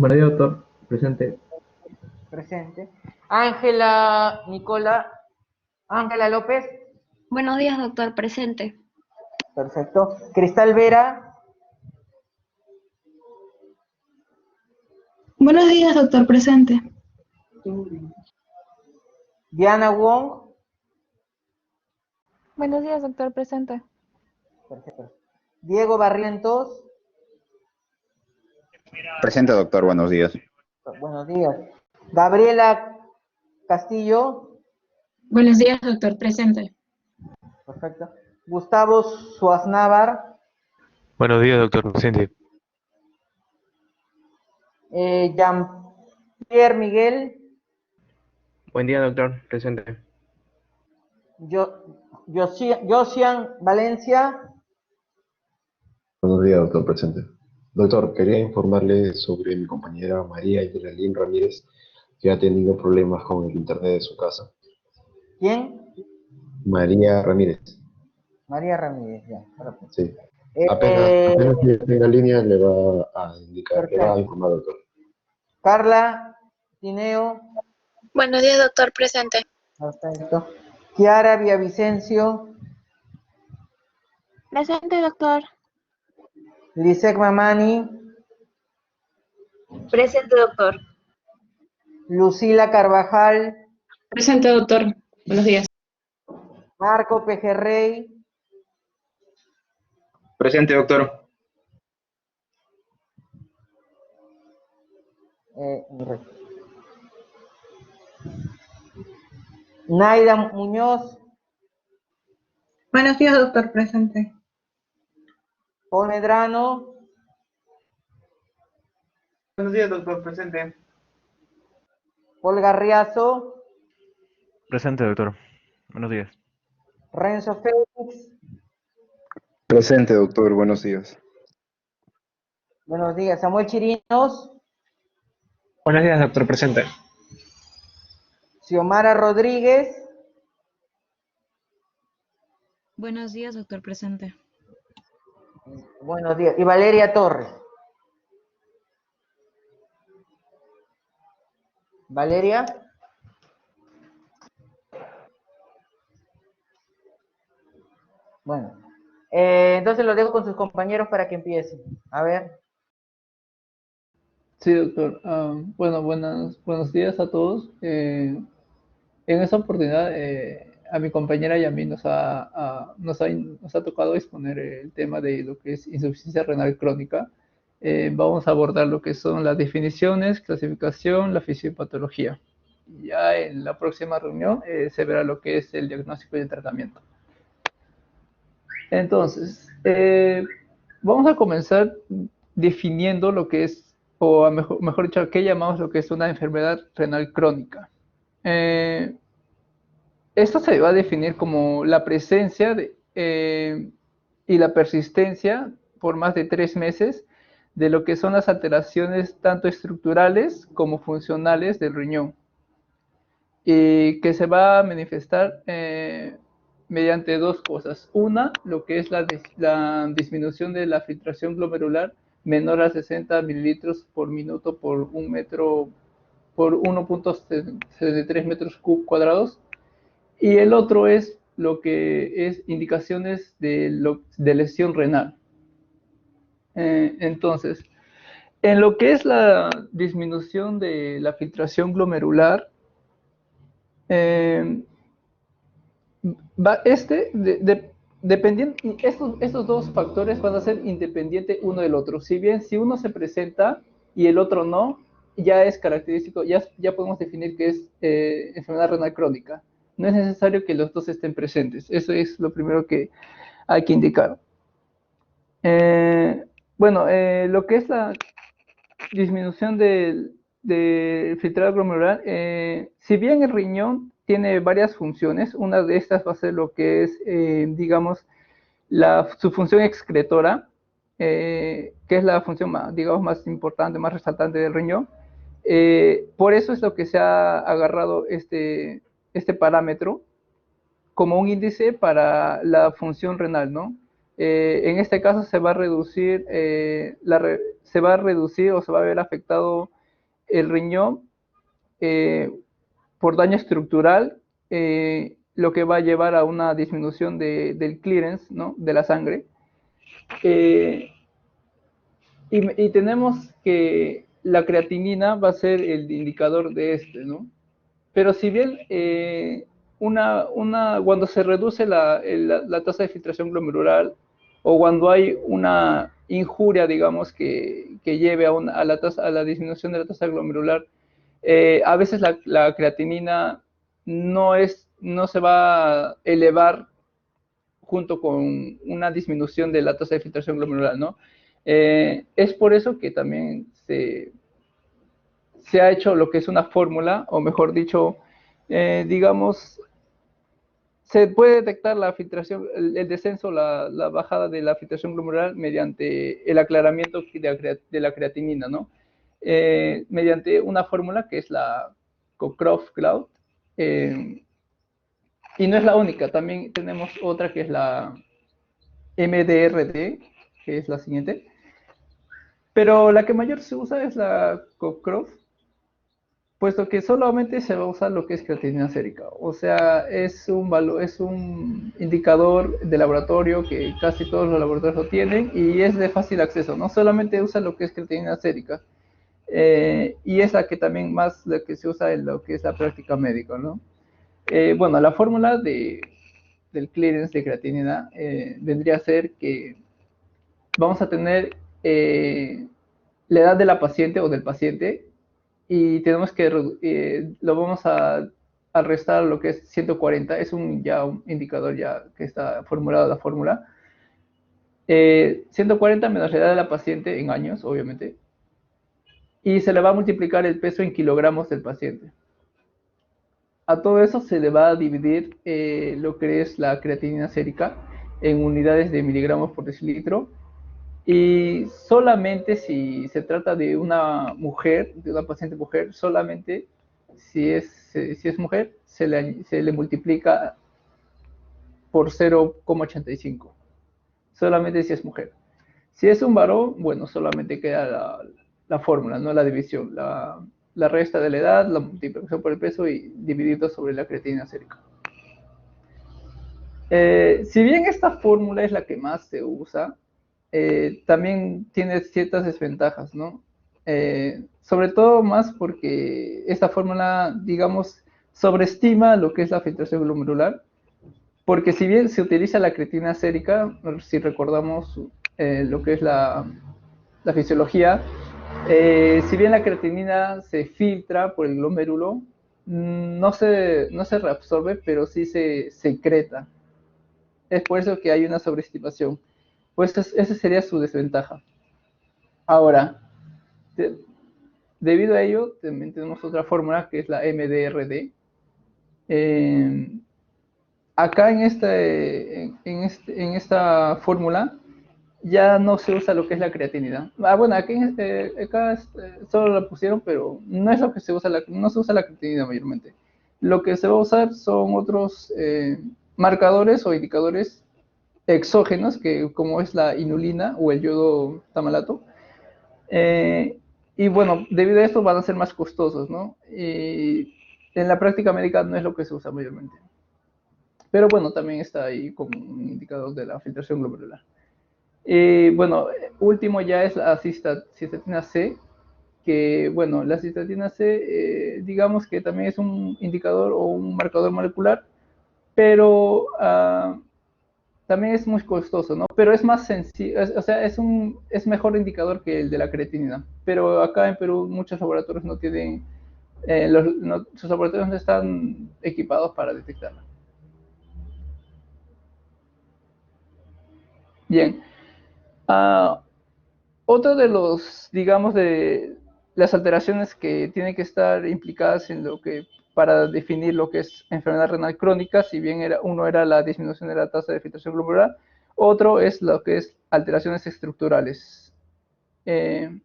Buenos días, doctor. Presente. Presente. Ángela Nicola, Ángela López, Buenos días, doctor, presente. perfecto. Cristal Vera, Buenos días, doctor, presente. Diana Wong, Buenos días, doctor, presente. perfecto. Diego Barrientos, Presente, doctor, buenos días. buenos días. Gabriela Castillo, Buenos días, doctor, presente. perfecto. Gustavo Suaznavar, Buenos días, doctor presente. Jean-Pierre Miguel, Buen día, doctor. Presente. Josian Valencia, Buenos días, doctor presente. Doctor, quería informarle sobre mi compañera María Yelalín Ramírez, que ha tenido problemas con el internet de su casa. ¿quién? María Ramírez, María Ramírez, ya. sí. Eh, Apenas que tenga línea le va a indicar, le va a perfecto. informar, doctor. Carla Tineo, Buenos días, doctor, presente. perfecto. Kiara Villavicencio, Presente, doctor. Lisek Mamani, Presente, doctor. Lucila Carvajal, Presente, doctor. Buenos días. Marco Pejerrey, Presente, doctor. Naida Muñoz, Buenos días, doctor, presente. Paul Medrano, Buenos días, doctor. Presente. Paul Garriazo, Presente, doctor. Buenos días. Renzo Félix, Presente, doctor, buenos días. buenos días. Samuel Chirinos, Buenos días, doctor. Presente. Xiomara Rodríguez, Buenos días, doctor, presente. buenos días. Y Valeria Torres. Valeria. Bueno, entonces lo dejo con sus compañeros para que empiecen. A ver. Sí, doctor. Bueno, buenos días a todos. En esta oportunidad, a mi compañera y a mí nos ha tocado exponer el tema de lo que es insuficiencia renal crónica. Vamos a abordar lo que son las definiciones, clasificación, la fisiopatología. Ya en la próxima reunión se verá lo que es el diagnóstico y el tratamiento. Entonces, vamos a comenzar definiendo lo que es, o mejor dicho, qué llamamos lo que es una enfermedad renal crónica. Esto se va a definir como la presencia y la persistencia por más de 3 meses de lo que son las alteraciones tanto estructurales como funcionales del riñón, y que se va a manifestar mediante dos cosas. Una, lo que es la disminución de la filtración glomerular menor a 60 mililitros por minuto por 1.73 metros cuadrados. Y el otro es lo que es indicaciones de lesión renal. Entonces, en lo que es la disminución de la filtración glomerular, eh, dependiendo, estos dos factores van a ser independientes uno del otro. Si bien si uno se presenta y el otro no, ya es característico, ya podemos definir que es enfermedad renal crónica. No es necesario que los dos estén presentes. Eso es lo primero que hay que indicar. Lo que es la disminución del filtrado glomerular, si bien el riñón tiene varias funciones, una de estas va a ser lo que es, digamos, su función excretora, que es la función más, digamos, más importante, más resaltante del riñón. Por eso es lo que se ha agarrado este parámetro como un índice para la función renal, ¿no? En este caso se va a reducir, se va a reducir o se va a ver afectado el riñón, por daño estructural, lo que va a llevar a una disminución del clearance, ¿no?, de la sangre. Y tenemos que la creatinina va a ser el indicador de ¿no? Pero si bien cuando se reduce la tasa de filtración glomerular o cuando hay una injuria, digamos, que lleve a la disminución de la tasa glomerular, a veces la creatinina no se va a elevar junto con una disminución de la tasa de filtración glomerular, ¿no? Es por eso que también se ha hecho lo que es una fórmula, o mejor dicho, digamos, se puede detectar la filtración, el descenso, la bajada de la filtración glomerular mediante el aclaramiento de la creatinina, ¿no? Mediante una fórmula que es la Cockcroft-Gault, y no es la única, también tenemos otra que es la MDRD, que es la siguiente, pero la que mayor se usa es la Cockcroft, puesto que solamente se va a usar lo que es creatinina sérica. O sea, es un indicador de laboratorio que casi todos los laboratorios lo tienen y es de fácil acceso, no solamente usa lo que es creatinina sérica, y es la que también más la que se usa en lo que es la práctica médica, ¿no? Bueno, la fórmula del clearance de creatinina vendría a ser que vamos a tener la edad de la paciente o del paciente y tenemos que lo vamos a restar lo que es 140, es un indicador ya que está formulado la fórmula. 140 menos la edad de la paciente en años, obviamente, y se le va a multiplicar el peso en kilogramos del paciente. A todo eso se le va a dividir lo que es la creatinina sérica en unidades de miligramos por decilitro. Y solamente si se trata de una mujer, de una paciente mujer, solamente si es mujer, se le multiplica por 0,85. Solamente si es mujer. Si es un varón, bueno, solamente queda la fórmula, no la división. La resta de la edad, la multiplicación por el peso y dividido sobre la creatinina sérica. Si bien esta fórmula es la que más se usa, también tiene ciertas desventajas, ¿no? Sobre todo más porque esta fórmula, digamos, sobreestima lo que es la filtración glomerular, porque si bien se utiliza la creatinina sérica, si recordamos lo que es la fisiología, si bien la creatinina se filtra por el glomérulo, no se reabsorbe, pero sí se secreta. Es por eso que hay una sobreestimación. Pues esa sería su desventaja. Ahora, debido a ello, también tenemos otra fórmula que es la MDRD. Acá en esta fórmula ya no se usa lo que es la creatinina. Bueno, acá solo la pusieron, pero no es lo que se usa, no se usa la creatinina mayormente. Lo que se va a usar son otros marcadores o indicadores exógenos, como es la inulina o el yodo tamalato. Y bueno, debido a esto van a ser más costosos, ¿no? Y en la práctica médica no es lo que se usa mayormente. Pero bueno, también está ahí como un indicador de la filtración glomerular. Bueno, último ya es la cistatina C, que bueno, la cistatina C, digamos que también es un indicador o un marcador molecular, pero también es muy costoso, ¿no? Pero es más sencillo, o sea, es mejor indicador que el de la creatinina. Pero acá en Perú muchos laboratorios no tienen, sus laboratorios no están equipados para detectarla. Bien. Otro de los, digamos, de las alteraciones que tienen que estar implicadas en lo que, para definir lo que es enfermedad renal crónica, si bien uno era la disminución de la tasa de filtración glomerular, otro es lo que es alteraciones estructurales. En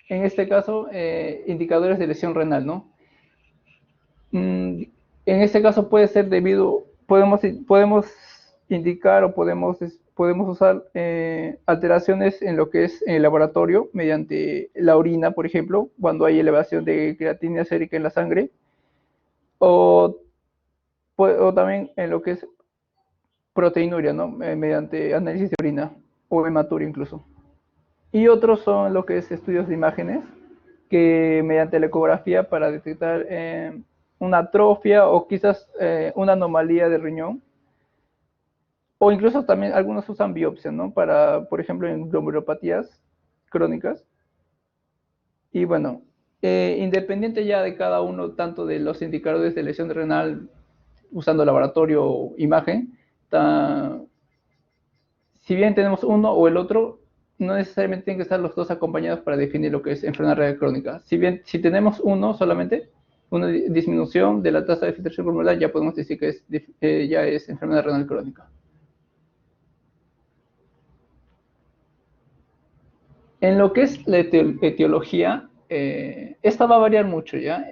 este caso, indicadores de lesión renal, ¿no? En este caso puede ser debido, podemos indicar o podemos usar alteraciones en lo que es el laboratorio mediante la orina, por ejemplo, cuando hay elevación de creatinina sérica en la sangre, o también en lo que es proteinuria, ¿no? Mediante análisis de orina o hematuria incluso. Y otros son lo que es estudios de imágenes, que mediante la ecografía para detectar una atrofia o quizás una anomalía de riñón, o incluso también algunos usan biopsia, ¿no? Para, por ejemplo, en glomerulopatías crónicas. Y bueno, independiente ya de cada uno, tanto de los indicadores de lesión renal usando laboratorio o imagen, si bien tenemos uno o el otro, no necesariamente tienen que estar los dos acompañados para definir lo que es enfermedad renal crónica. Si bien, si tenemos uno solamente, una disminución de la tasa de filtración glomerular, ya podemos decir que ya es enfermedad renal crónica. En lo que es la etiología, esta va a variar mucho, ¿ya?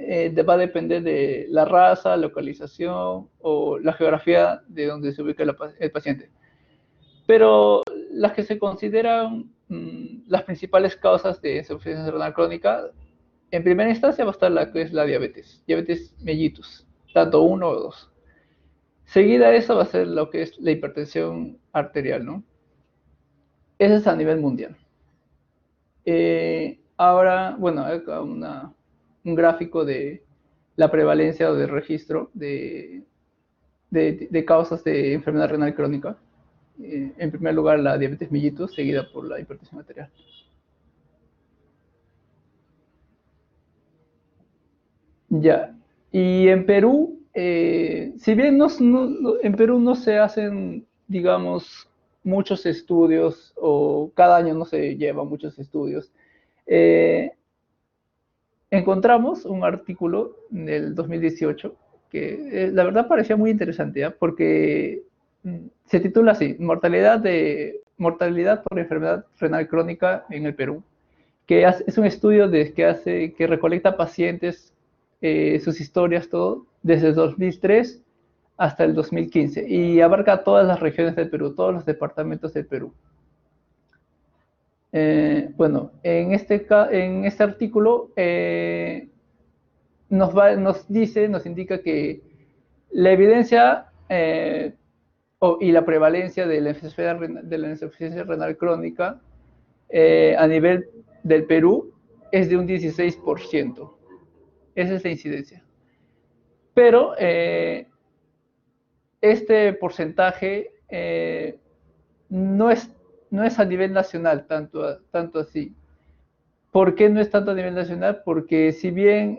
Va a depender de la raza, localización o la geografía de donde se ubica el paciente. Pero las que se consideran las principales causas de insuficiencia renal crónica, en primera instancia va a estar la que es la diabetes mellitus, tanto 1 o 2. Seguida a eso va a ser lo que es la hipertensión arterial, ¿no? Ese es a nivel mundial. Ahora, bueno, acá un gráfico de la prevalencia o de registro de causas de enfermedad renal crónica. En primer lugar, la diabetes mellitus, seguida por la hipertensión arterial. Ya, y en Perú, si bien en Perú no se hacen, digamos, muchos estudios, o cada año no se llevan muchos estudios, encontramos un artículo del 2018 que la verdad parecía muy interesante, ¿ya? Porque se titula así: mortalidad por enfermedad renal crónica en el Perú, que es un estudio que recolecta pacientes, sus historias, todo, desde el 2003 hasta el 2015, y abarca todas las regiones del Perú, todos los departamentos del Perú. Bueno, en este artículo nos indica que la evidencia y la prevalencia de la insuficiencia renal crónica a nivel del Perú es de un 16%. Esa es la incidencia. Pero este porcentaje no es a nivel nacional tanto así. ¿Por qué no es tanto a nivel nacional? Porque si bien,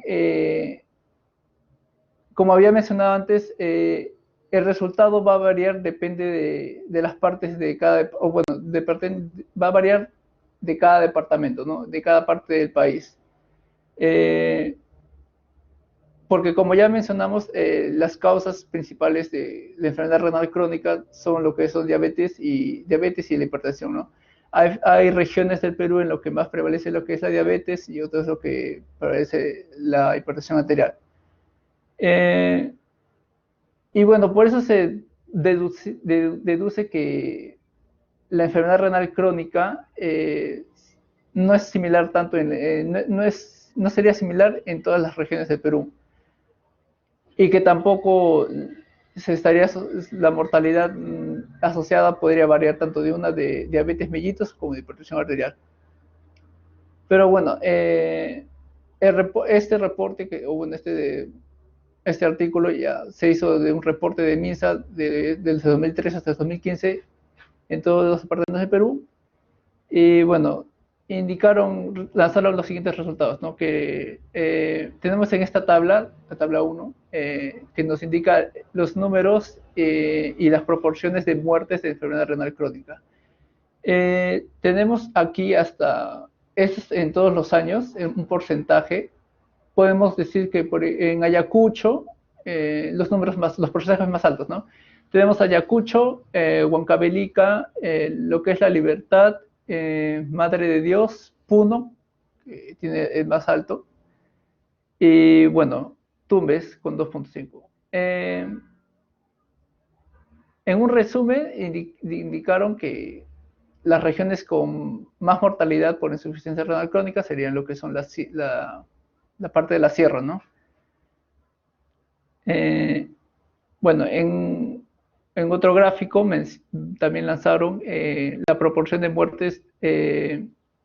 como había mencionado antes, el resultado va a variar, depende de las partes de cada, o bueno, va a variar de cada departamento, ¿no? De cada parte del país. Porque como ya mencionamos, las causas principales de la enfermedad renal crónica son lo que son diabetes y la hipertensión, ¿no? Hay regiones del Perú en lo que más prevalece lo que es la diabetes y otras lo que prevalece la hipertensión arterial. Y bueno, por eso se deduce que la enfermedad renal crónica no es similar tanto no sería similar en todas las regiones del Perú. Y que tampoco la mortalidad asociada podría variar tanto de una de diabetes mellitus como de hipertensión arterial. Pero bueno, este artículo ya se hizo de un reporte de MINSA desde 2003 hasta el 2015 en todos los departamentos de Perú. Y bueno, lanzaron los siguientes resultados, ¿no? Que tenemos en esta tabla, la tabla 1, que nos indica los números y las proporciones de muertes de enfermedad renal crónica. Tenemos aquí en todos los años, un porcentaje. Podemos decir que en Ayacucho, los porcentajes más altos, ¿no? Tenemos Ayacucho, Huancavelica, lo que es La Libertad, Madre de Dios, Puno, que tiene el más alto, y bueno, Tumbes con 2.5. En en un resumen indicaron que las regiones con más mortalidad por insuficiencia renal crónica serían lo que son la parte de la sierra, ¿no? Bueno, en otro gráfico también lanzaron la proporción de muertes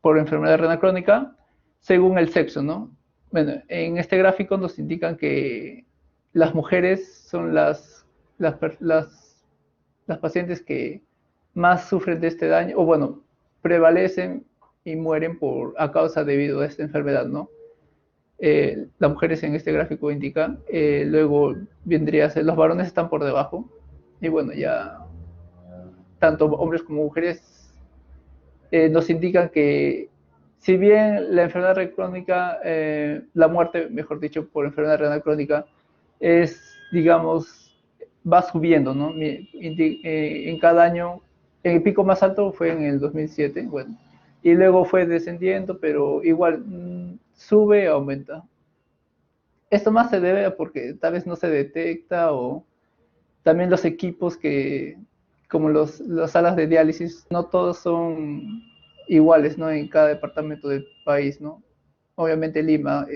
por enfermedad renal crónica según el sexo, ¿no? Bueno, en este gráfico nos indican que las mujeres son las pacientes que más sufren de este daño, o bueno, prevalecen y mueren a causa debido a esta enfermedad, ¿no? Las mujeres en este gráfico indican, luego vendría a ser, los varones están por debajo, y bueno, ya tanto hombres como mujeres nos indican que si bien la enfermedad renal crónica, la muerte, mejor dicho, por enfermedad renal crónica, es, digamos, va subiendo, ¿no? En cada año, el pico más alto fue en el 2007, bueno, y luego fue descendiendo, pero igual sube, aumenta. Esto más se debe a porque tal vez no se detecta, o también los equipos como las salas de diálisis, no todos son iguales, ¿no? En cada departamento del país, ¿no? Obviamente Lima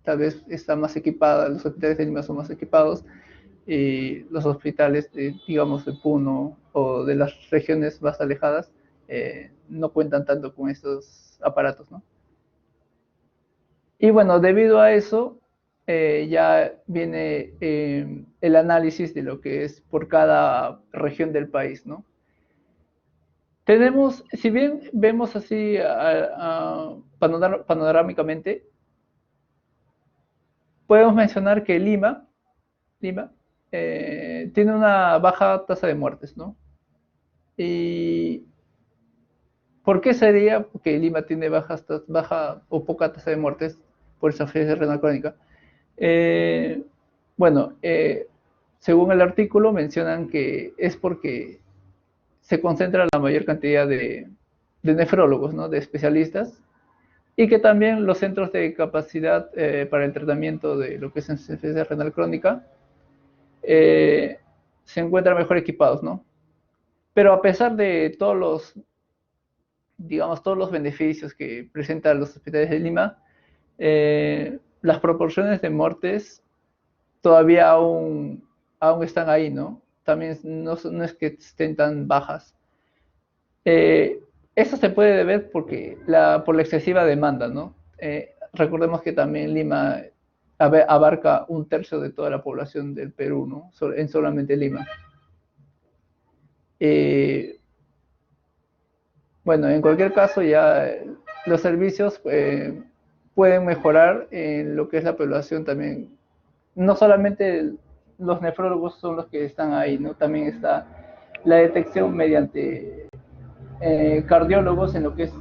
tal vez está más equipada, los hospitales de Lima son más equipados, y los hospitales, digamos, de Puno o de las regiones más alejadas no cuentan tanto con estos aparatos, ¿no? Y bueno, debido a eso, ya viene el análisis de lo que es por cada región del país, ¿no? Tenemos, si bien vemos así panorámicamente, podemos mencionar que Lima tiene una baja tasa de muertes, ¿no? ¿Y por qué sería? Porque Lima tiene baja o poca tasa de muertes por insuficiencia renal crónica. Bueno, según el artículo mencionan que es porque se concentra la mayor cantidad de nefrólogos, ¿no? De especialistas, y que también los centros de capacidad para el tratamiento de lo que es insuficiencia renal crónica se encuentran mejor equipados, ¿no? Pero a pesar de todos los beneficios que presentan los hospitales de Lima, las proporciones de muertes todavía aún están ahí, ¿no? También no es que estén tan bajas. Eso se puede deber por la excesiva demanda, ¿no? Recordemos que también Lima abarca 1/3 de toda la población del Perú, ¿no? En solamente Lima. Bueno, en cualquier caso, ya los servicios pueden mejorar en lo que es la población también. No solamente los nefrólogos son los que están ahí, ¿no? También está la detección mediante cardiólogos en lo que es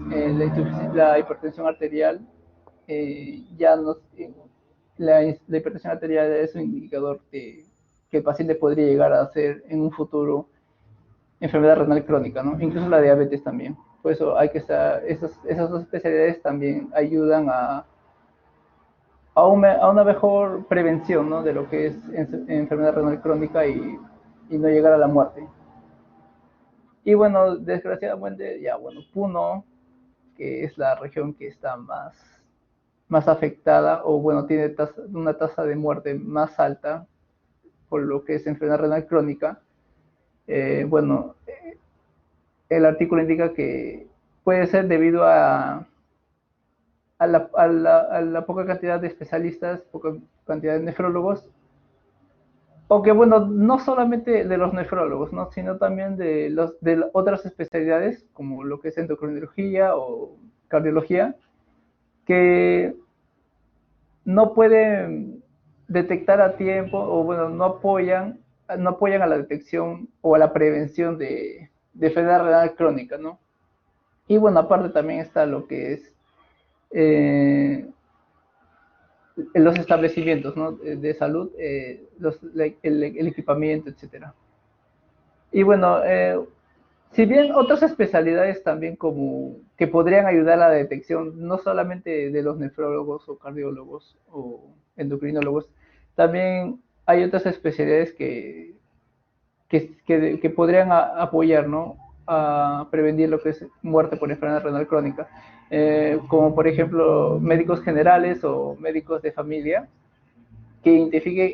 la hipertensión arterial. La hipertensión arterial es un indicador que el paciente podría llegar a hacer en un futuro enfermedad renal crónica, ¿no? Incluso la diabetes también. Por eso hay que estar, esas dos especialidades también ayudan a una mejor prevención, ¿no? De lo que es enfermedad renal crónica y no llegar a la muerte. Y bueno, desgraciadamente, Puno, que es la región que está más afectada, o bueno, tiene una tasa de muerte más alta por lo que es enfermedad renal crónica. El artículo indica que puede ser debido a la poca cantidad de especialistas, poca cantidad de nefrólogos, o que bueno, no solamente de los nefrólogos, ¿no? Sino también de otras especialidades, como lo que es endocrinología o cardiología, que no pueden detectar a tiempo, o bueno, no apoyan a la detección o a la prevención de enfermedad renal crónica, ¿no? Y bueno, aparte también está lo que es los establecimientos, ¿no? de salud, el equipamiento, etcétera. Y bueno, si bien otras especialidades también como que podrían ayudar a la detección, no solamente de los nefrólogos o cardiólogos o endocrinólogos, también hay otras especialidades que que podrían apoyar, ¿no?, a prevenir lo que es muerte por enfermedad renal crónica, como por ejemplo médicos generales o médicos de familia, que identifiquen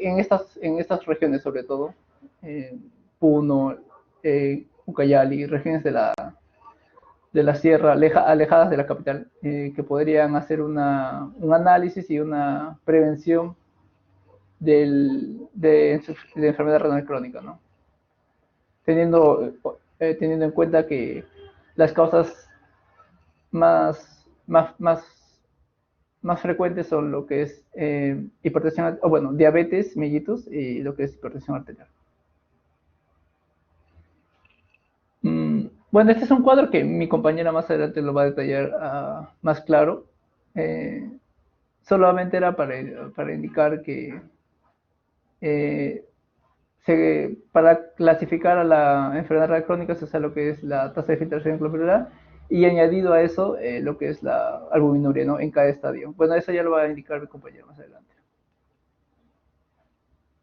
en estas regiones, sobre todo, Puno, Ucayali, regiones de la sierra, alejadas de la capital, que podrían hacer un análisis y una prevención de enfermedad renal crónica, ¿no? Teniendo en cuenta que las causas más frecuentes son lo que es hipertensión, o bueno, diabetes mellitus y lo que es hipertensión arterial. Bueno, este es un cuadro que mi compañera más adelante lo va a detallar más claro. Solamente era para indicar que para clasificar a la enfermedad renal crónica se usa lo que es la tasa de filtración glomerular y añadido a eso lo que es la albuminuria, ¿no?, en cada estadio. Bueno, eso ya lo va a indicar mi compañero más adelante.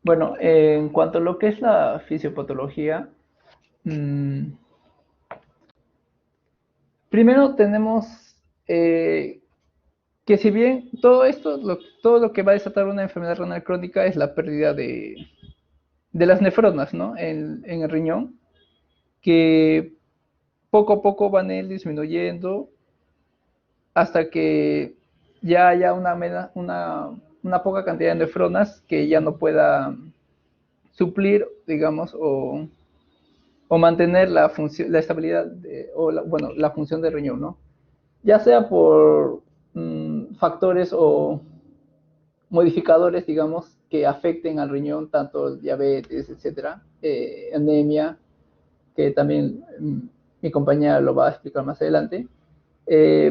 Bueno, en cuanto a lo que es la fisiopatología, primero tenemos que si bien todo lo que va a desatar una enfermedad renal crónica es la pérdida de las nefronas, ¿no?, en el riñón, que poco a poco van a ir disminuyendo hasta que ya haya una poca cantidad de nefronas que ya no pueda suplir, digamos, o mantener la estabilidad la función del riñón, ¿no? Ya sea por factores o modificadores, digamos, que afecten al riñón, tanto diabetes, etcétera, anemia, que también mi compañera lo va a explicar más adelante,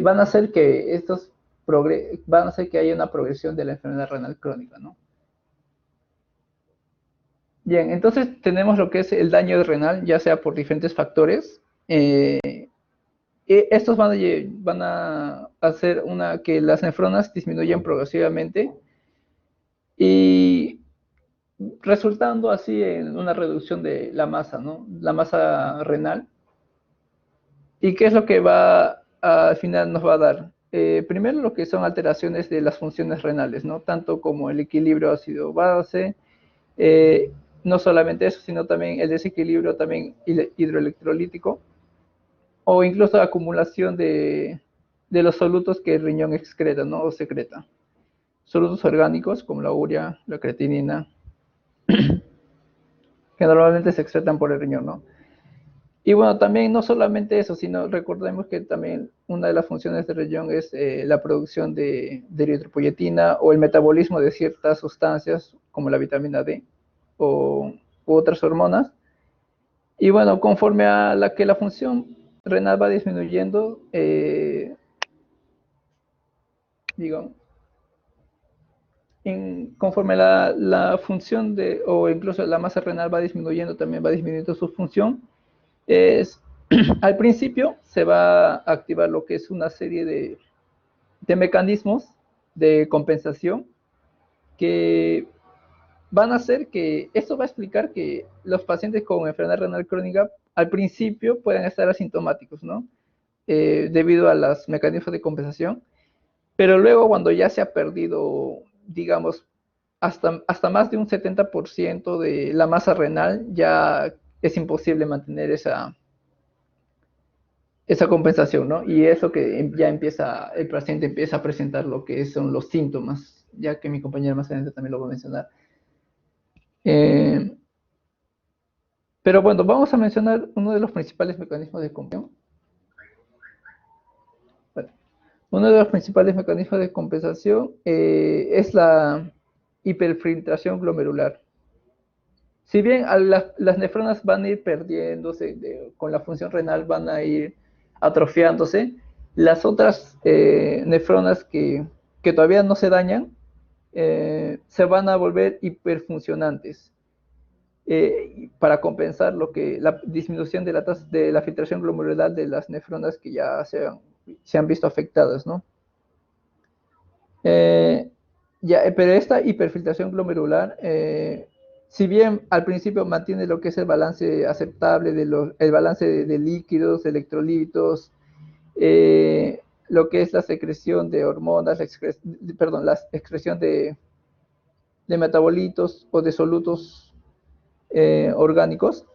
van a hacer que haya una progresión de la enfermedad renal crónica, ¿no? Bien, entonces tenemos lo que es el daño renal, ya sea por diferentes factores. Estos van a hacer que las nefronas disminuyan progresivamente y resultando así en una reducción de la masa, ¿no?, la masa renal. ¿Y qué es lo que al final nos va a dar? Primero, lo que son alteraciones de las funciones renales, ¿no?, tanto como el equilibrio ácido-base, no solamente eso, sino también el desequilibrio también hidroelectrolítico, o incluso la acumulación de los solutos que el riñón excreta, ¿no?, o secreta. Solutos orgánicos como la urea, la creatinina, que normalmente se excretan por el riñón, ¿no? Y bueno, también no solamente eso, sino recordemos que también una de las funciones del riñón es la producción de eritropoyetina o el metabolismo de ciertas sustancias como la vitamina D u otras hormonas. Y bueno, conforme a que la función renal va disminuyendo, digamos, conforme la función o incluso la masa renal va disminuyendo, también va disminuyendo su función. Al principio se va a activar lo que es una serie de mecanismos de compensación que van a hacer que, esto va a explicar que los pacientes con enfermedad renal crónica al principio pueden estar asintomáticos, ¿no?, debido a los mecanismos de compensación, pero luego cuando ya se ha perdido, digamos, hasta más de un 70% de la masa renal, ya es imposible mantener esa compensación, ¿no? Y eso que el paciente empieza a presentar lo que son los síntomas, ya que mi compañera más adelante también lo va a mencionar. Pero bueno, vamos a mencionar uno de los principales mecanismos de compensación. Bueno, uno de los principales mecanismos de compensación es la hiperfiltración glomerular. Si bien las nefronas van a ir perdiéndose con la función renal, van a ir atrofiándose, las otras nefronas que todavía no se dañan se van a volver hiperfuncionantes para compensar la disminución de la tasa de la filtración glomerular de las nefronas que ya se han visto afectadas, ¿no? Pero esta hiperfiltración glomerular si bien al principio mantiene lo que es el balance aceptable, el balance de líquidos, electrolitos, lo que es la secreción de hormonas, la excreción de metabolitos o de solutos orgánicos,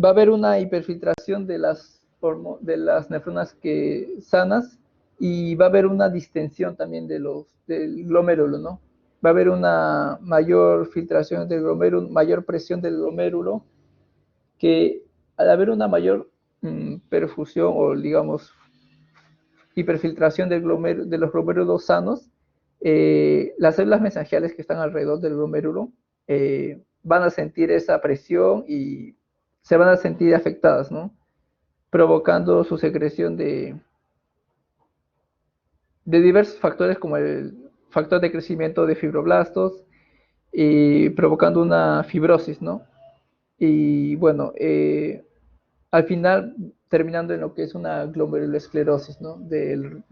va a haber una hiperfiltración de las nefronas sanas, y va a haber una distensión también del glomérulo, ¿no? Va a haber una mayor filtración del glomérulo, mayor presión del glomérulo, que al haber una mayor perfusión o, digamos, hiperfiltración de los glomérulos sanos, las células mesangiales que están alrededor del glomérulo van a sentir esa presión y se van a sentir afectadas, ¿no? Provocando su secreción de diversos factores, como el factor de crecimiento de fibroblastos, y provocando una fibrosis, ¿no? Y bueno, al final terminando en lo que es una glomerulosclerosis, ¿no? De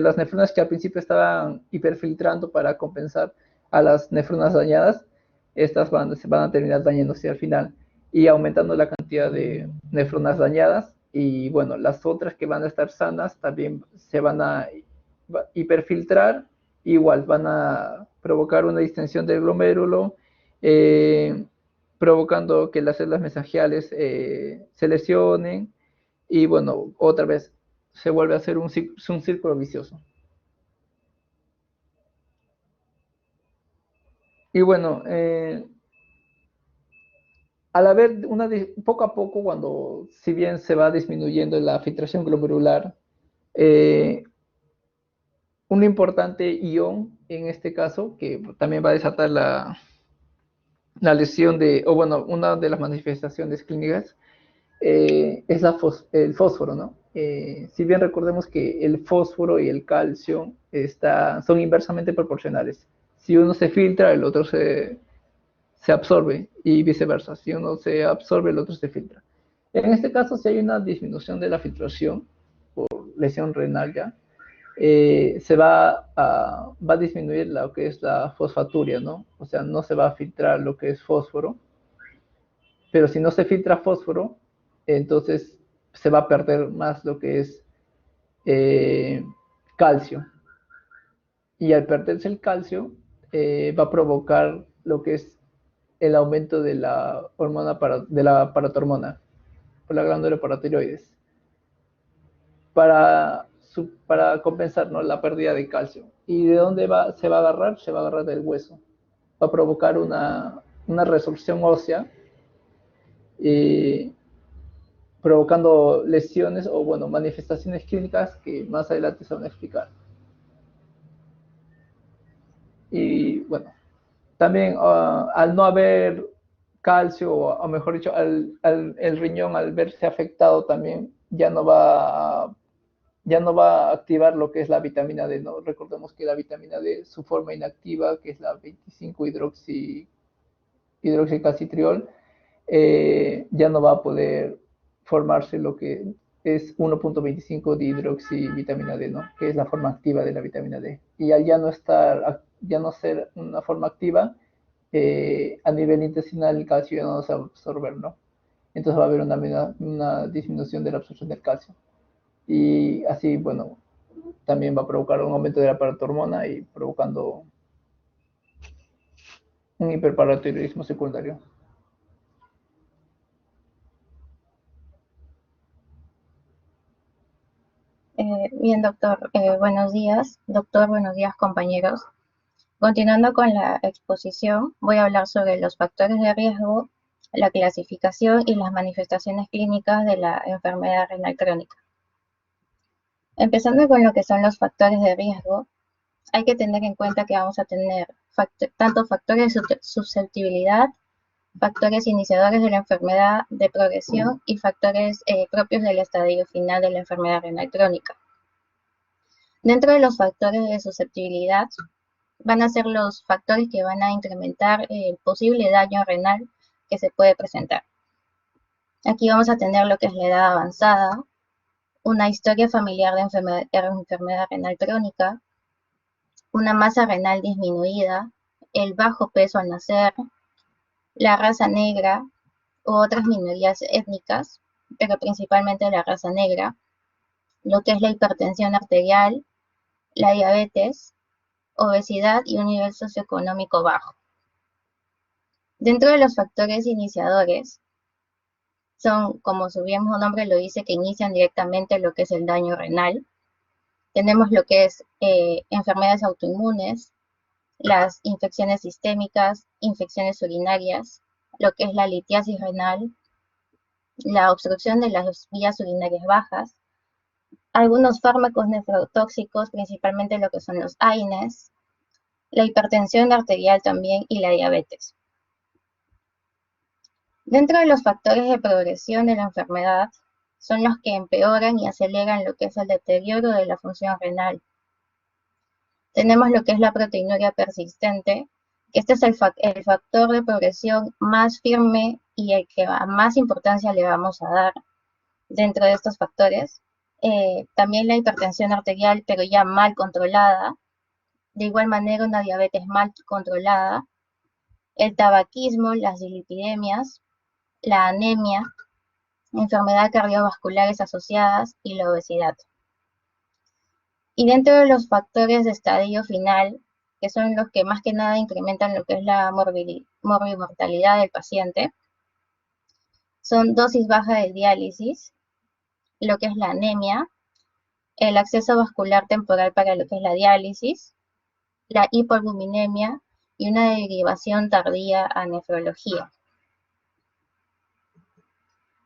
las nefronas que al principio estaban hiperfiltrando para compensar a las nefronas dañadas, estas se van a terminar dañándose al final y aumentando la cantidad de nefronas dañadas. Y bueno, las otras que van a estar sanas también se van a hiperfiltrar, igual van a provocar una distensión del glomérulo, provocando que las células mesangiales se lesionen, y bueno, otra vez se vuelve a hacer un círculo vicioso. Y bueno, al haber poco a poco, cuando si bien se va disminuyendo la filtración glomerular, un importante ion en este caso, que también va a desatar la lesión una de las manifestaciones clínicas, es el fósforo, ¿no? Si bien recordemos que el fósforo y el calcio son inversamente proporcionales. Si uno se filtra, el otro se absorbe, y viceversa. Si uno se absorbe, el otro se filtra. En este caso, si hay una disminución de la filtración por lesión renal ya, va a disminuir lo que es la fosfaturia, ¿no? O sea, no se va a filtrar lo que es fósforo, pero si no se filtra fósforo, entonces se va a perder más lo que es calcio. Y al perderse el calcio, va a provocar lo que es el aumento de la paratormona por la glándula paratiroides, para compensar, ¿no?, la pérdida de calcio. ¿Y de dónde se va a agarrar? Se va a agarrar del hueso. Va a provocar una resorción ósea, provocando lesiones o, bueno, manifestaciones clínicas que más adelante se van a explicar. Y bueno, también al no haber calcio, o mejor dicho, el riñón, al verse afectado, también ya no va a activar lo que es la vitamina D, ¿no? Recordemos que la vitamina D, su forma inactiva, que es la 25-hidroxicalcitriol, ya no va a poder formarse lo que es 1.25 de hidroxivitamina D, ¿no? Que es la forma activa de la vitamina D. Y al ya no ser una forma activa, a nivel intestinal el calcio ya no se va a absorber, ¿no? Entonces va a haber una disminución de la absorción del calcio. Y así, bueno, también va a provocar un aumento de la paratormona y provocando un hiperparatiroidismo secundario. Bien, doctor. Buenos días. Doctor, buenos días, compañeros. Continuando con la exposición, voy a hablar sobre los factores de riesgo, la clasificación y las manifestaciones clínicas de la enfermedad renal crónica. Empezando con lo que son los factores de riesgo, hay que tener en cuenta que vamos a tener tanto factores de susceptibilidad, factores iniciadores de la enfermedad de progresión y factores propios del estadio final de la enfermedad renal crónica. Dentro de los factores de susceptibilidad, van a ser los factores que van a incrementar el posible daño renal que se puede presentar. Aquí vamos a tener lo que es la edad avanzada, una historia familiar de enfermedad renal crónica, una masa renal disminuida, el bajo peso al nacer, la raza negra u otras minorías étnicas, pero principalmente la raza negra, lo que es la hipertensión arterial, la diabetes, obesidad y un nivel socioeconómico bajo. Dentro de los factores iniciadores, son, como su mismo nombre lo dice, que inician directamente lo que es el daño renal. Tenemos lo que es enfermedades autoinmunes, las infecciones sistémicas, infecciones urinarias, lo que es la litiasis renal, la obstrucción de las vías urinarias bajas, algunos fármacos nefrotóxicos, principalmente lo que son los AINES, la hipertensión arterial también y la diabetes. Dentro de los factores de progresión de la enfermedad, son los que empeoran y aceleran lo que es el deterioro de la función renal. Tenemos lo que es la proteinuria persistente, que este es el factor de progresión más firme y el que más importancia le vamos a dar dentro de estos factores. También la hipertensión arterial, pero ya mal controlada. De igual manera, una diabetes mal controlada. El tabaquismo, las dislipidemias, la anemia, enfermedades cardiovasculares asociadas y la obesidad. Y dentro de los factores de estadio final, que son los que más que nada incrementan lo que es la morbimortalidad del paciente, son dosis baja de diálisis, lo que es la anemia, el acceso vascular temporal para lo que es la diálisis, la hipoalbuminemia y una derivación tardía a nefrología.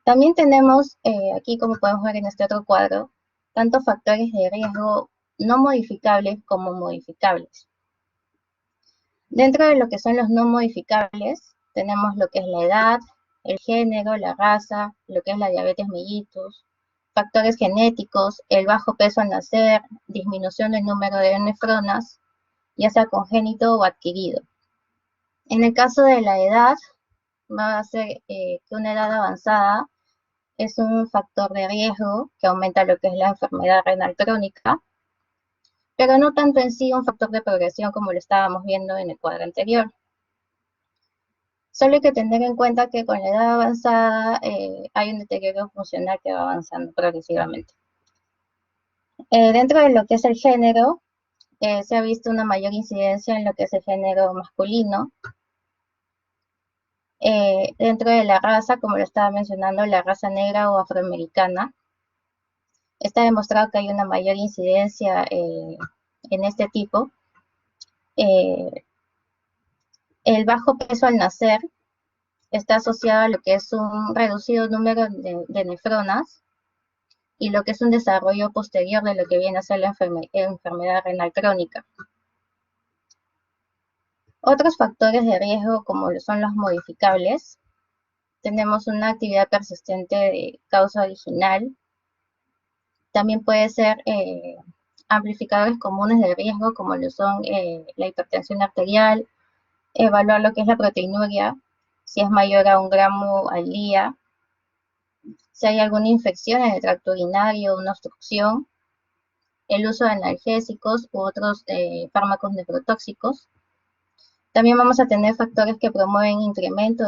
También tenemos aquí, como podemos ver en este otro cuadro, tanto factores de riesgo no modificables como modificables. Dentro de lo que son los no modificables, tenemos lo que es la edad, el género, la raza, lo que es la diabetes mellitus, factores genéticos, el bajo peso al nacer, disminución del número de nefronas, ya sea congénito o adquirido. En el caso de la edad, va a ser que una edad avanzada es un factor de riesgo que aumenta lo que es la enfermedad renal crónica, pero no tanto en sí un factor de progresión como lo estábamos viendo en el cuadro anterior. Solo hay que tener en cuenta que con la edad avanzada hay un deterioro funcional que va avanzando progresivamente. Dentro de lo que es el género, se ha visto una mayor incidencia en lo que es el género masculino. Dentro de la raza, como lo estaba mencionando, la raza negra o afroamericana, está demostrado que hay una mayor incidencia en este tipo. El bajo peso al nacer está asociado a lo que es un reducido número de nefronas y lo que es un desarrollo posterior de lo que viene a ser la enfermedad renal crónica. Otros factores de riesgo, como son los modificables, tenemos una actividad persistente de causa original. También puede ser amplificadores comunes de riesgo, como lo son la hipertensión arterial, evaluar lo que es la proteinuria, si es mayor a 1 gramo al día, si hay alguna infección en el tracto urinario, una obstrucción, el uso de analgésicos u otros fármacos nefrotóxicos. También vamos a tener factores que promueven incremento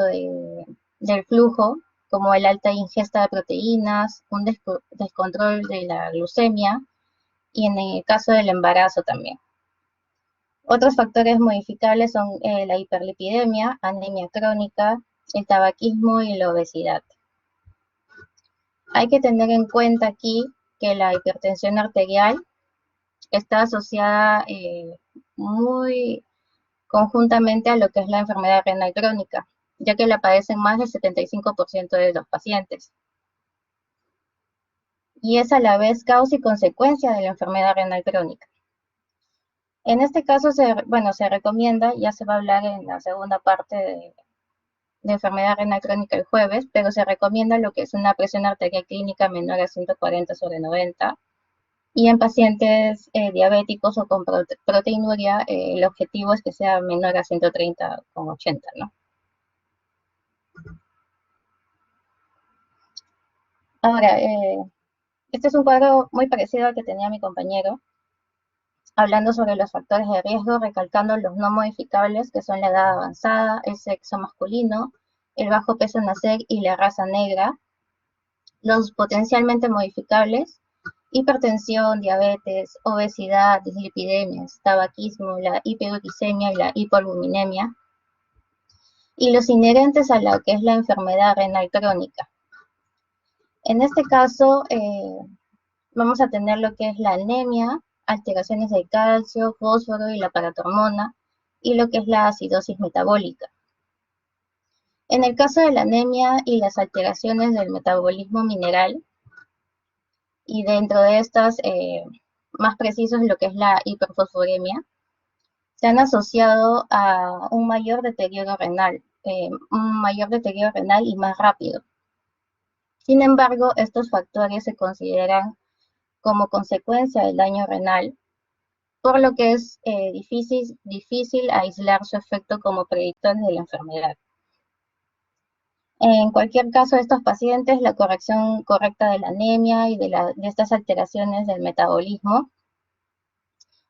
del flujo, como el alta ingesta de proteínas, un descontrol de la glucemia y en el caso del embarazo también. Otros factores modificables son la hiperlipidemia, anemia crónica, el tabaquismo y la obesidad. Hay que tener en cuenta aquí que la hipertensión arterial está asociada muy conjuntamente a lo que es la enfermedad renal crónica, ya que la padecen más del 75% de los pacientes. Y es a la vez causa y consecuencia de la enfermedad renal crónica. En este caso, se recomienda, ya se va a hablar en la segunda parte de enfermedad renal crónica el jueves, pero se recomienda lo que es una presión arterial clínica menor a 140/90, y en pacientes diabéticos o con proteinuria, el objetivo es que sea menor a 130/80, ¿no? Ahora, este es un cuadro muy parecido al que tenía mi compañero. hablando sobre los factores de riesgo, recalcando los no modificables, que son la edad avanzada, el sexo masculino, el bajo peso en nacer y la raza negra. Los potencialmente modificables: hipertensión, diabetes, obesidad, dislipidemias, tabaquismo, la hiperuricemia y la hipoalbuminemia. Y los inherentes a lo que es la enfermedad renal crónica. En este caso, vamos a tener lo que es la anemia, alteraciones de calcio, fósforo y la paratormona, y lo que es la acidosis metabólica. En el caso de la anemia y las alteraciones del metabolismo mineral, y dentro de estas, más precisos, lo que es la hiperfosforemia, se han asociado a un mayor deterioro renal y más rápido. Sin embargo, estos factores se consideran como consecuencia del daño renal, por lo que es difícil aislar su efecto como predictor de la enfermedad. En cualquier caso de estos pacientes, la corrección correcta de la anemia y de estas alteraciones del metabolismo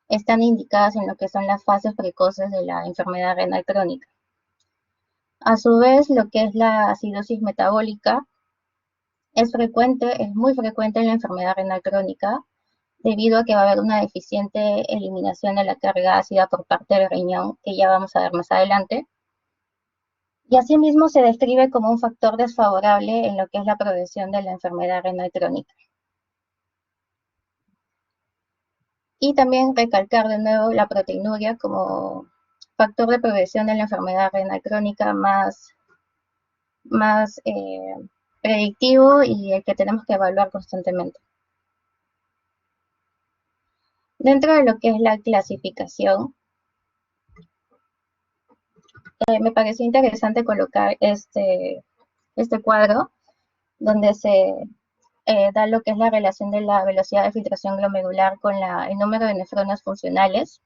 están indicadas en lo que son las fases precoces de la enfermedad renal crónica. A su vez, lo que es la acidosis metabólica es muy frecuente en la enfermedad renal crónica, debido a que va a haber una deficiente eliminación de la carga ácida por parte del riñón, que ya vamos a ver más adelante. Y asimismo se describe como un factor desfavorable en lo que es la progresión de la enfermedad renal crónica. Y también recalcar de nuevo la proteinuria como factor de progresión de la enfermedad renal crónica más predictivo y el que tenemos que evaluar constantemente. Dentro de lo que es la clasificación, me pareció interesante colocar este cuadro, donde se da lo que es la relación de la velocidad de filtración glomerular con el número de nefronas funcionales.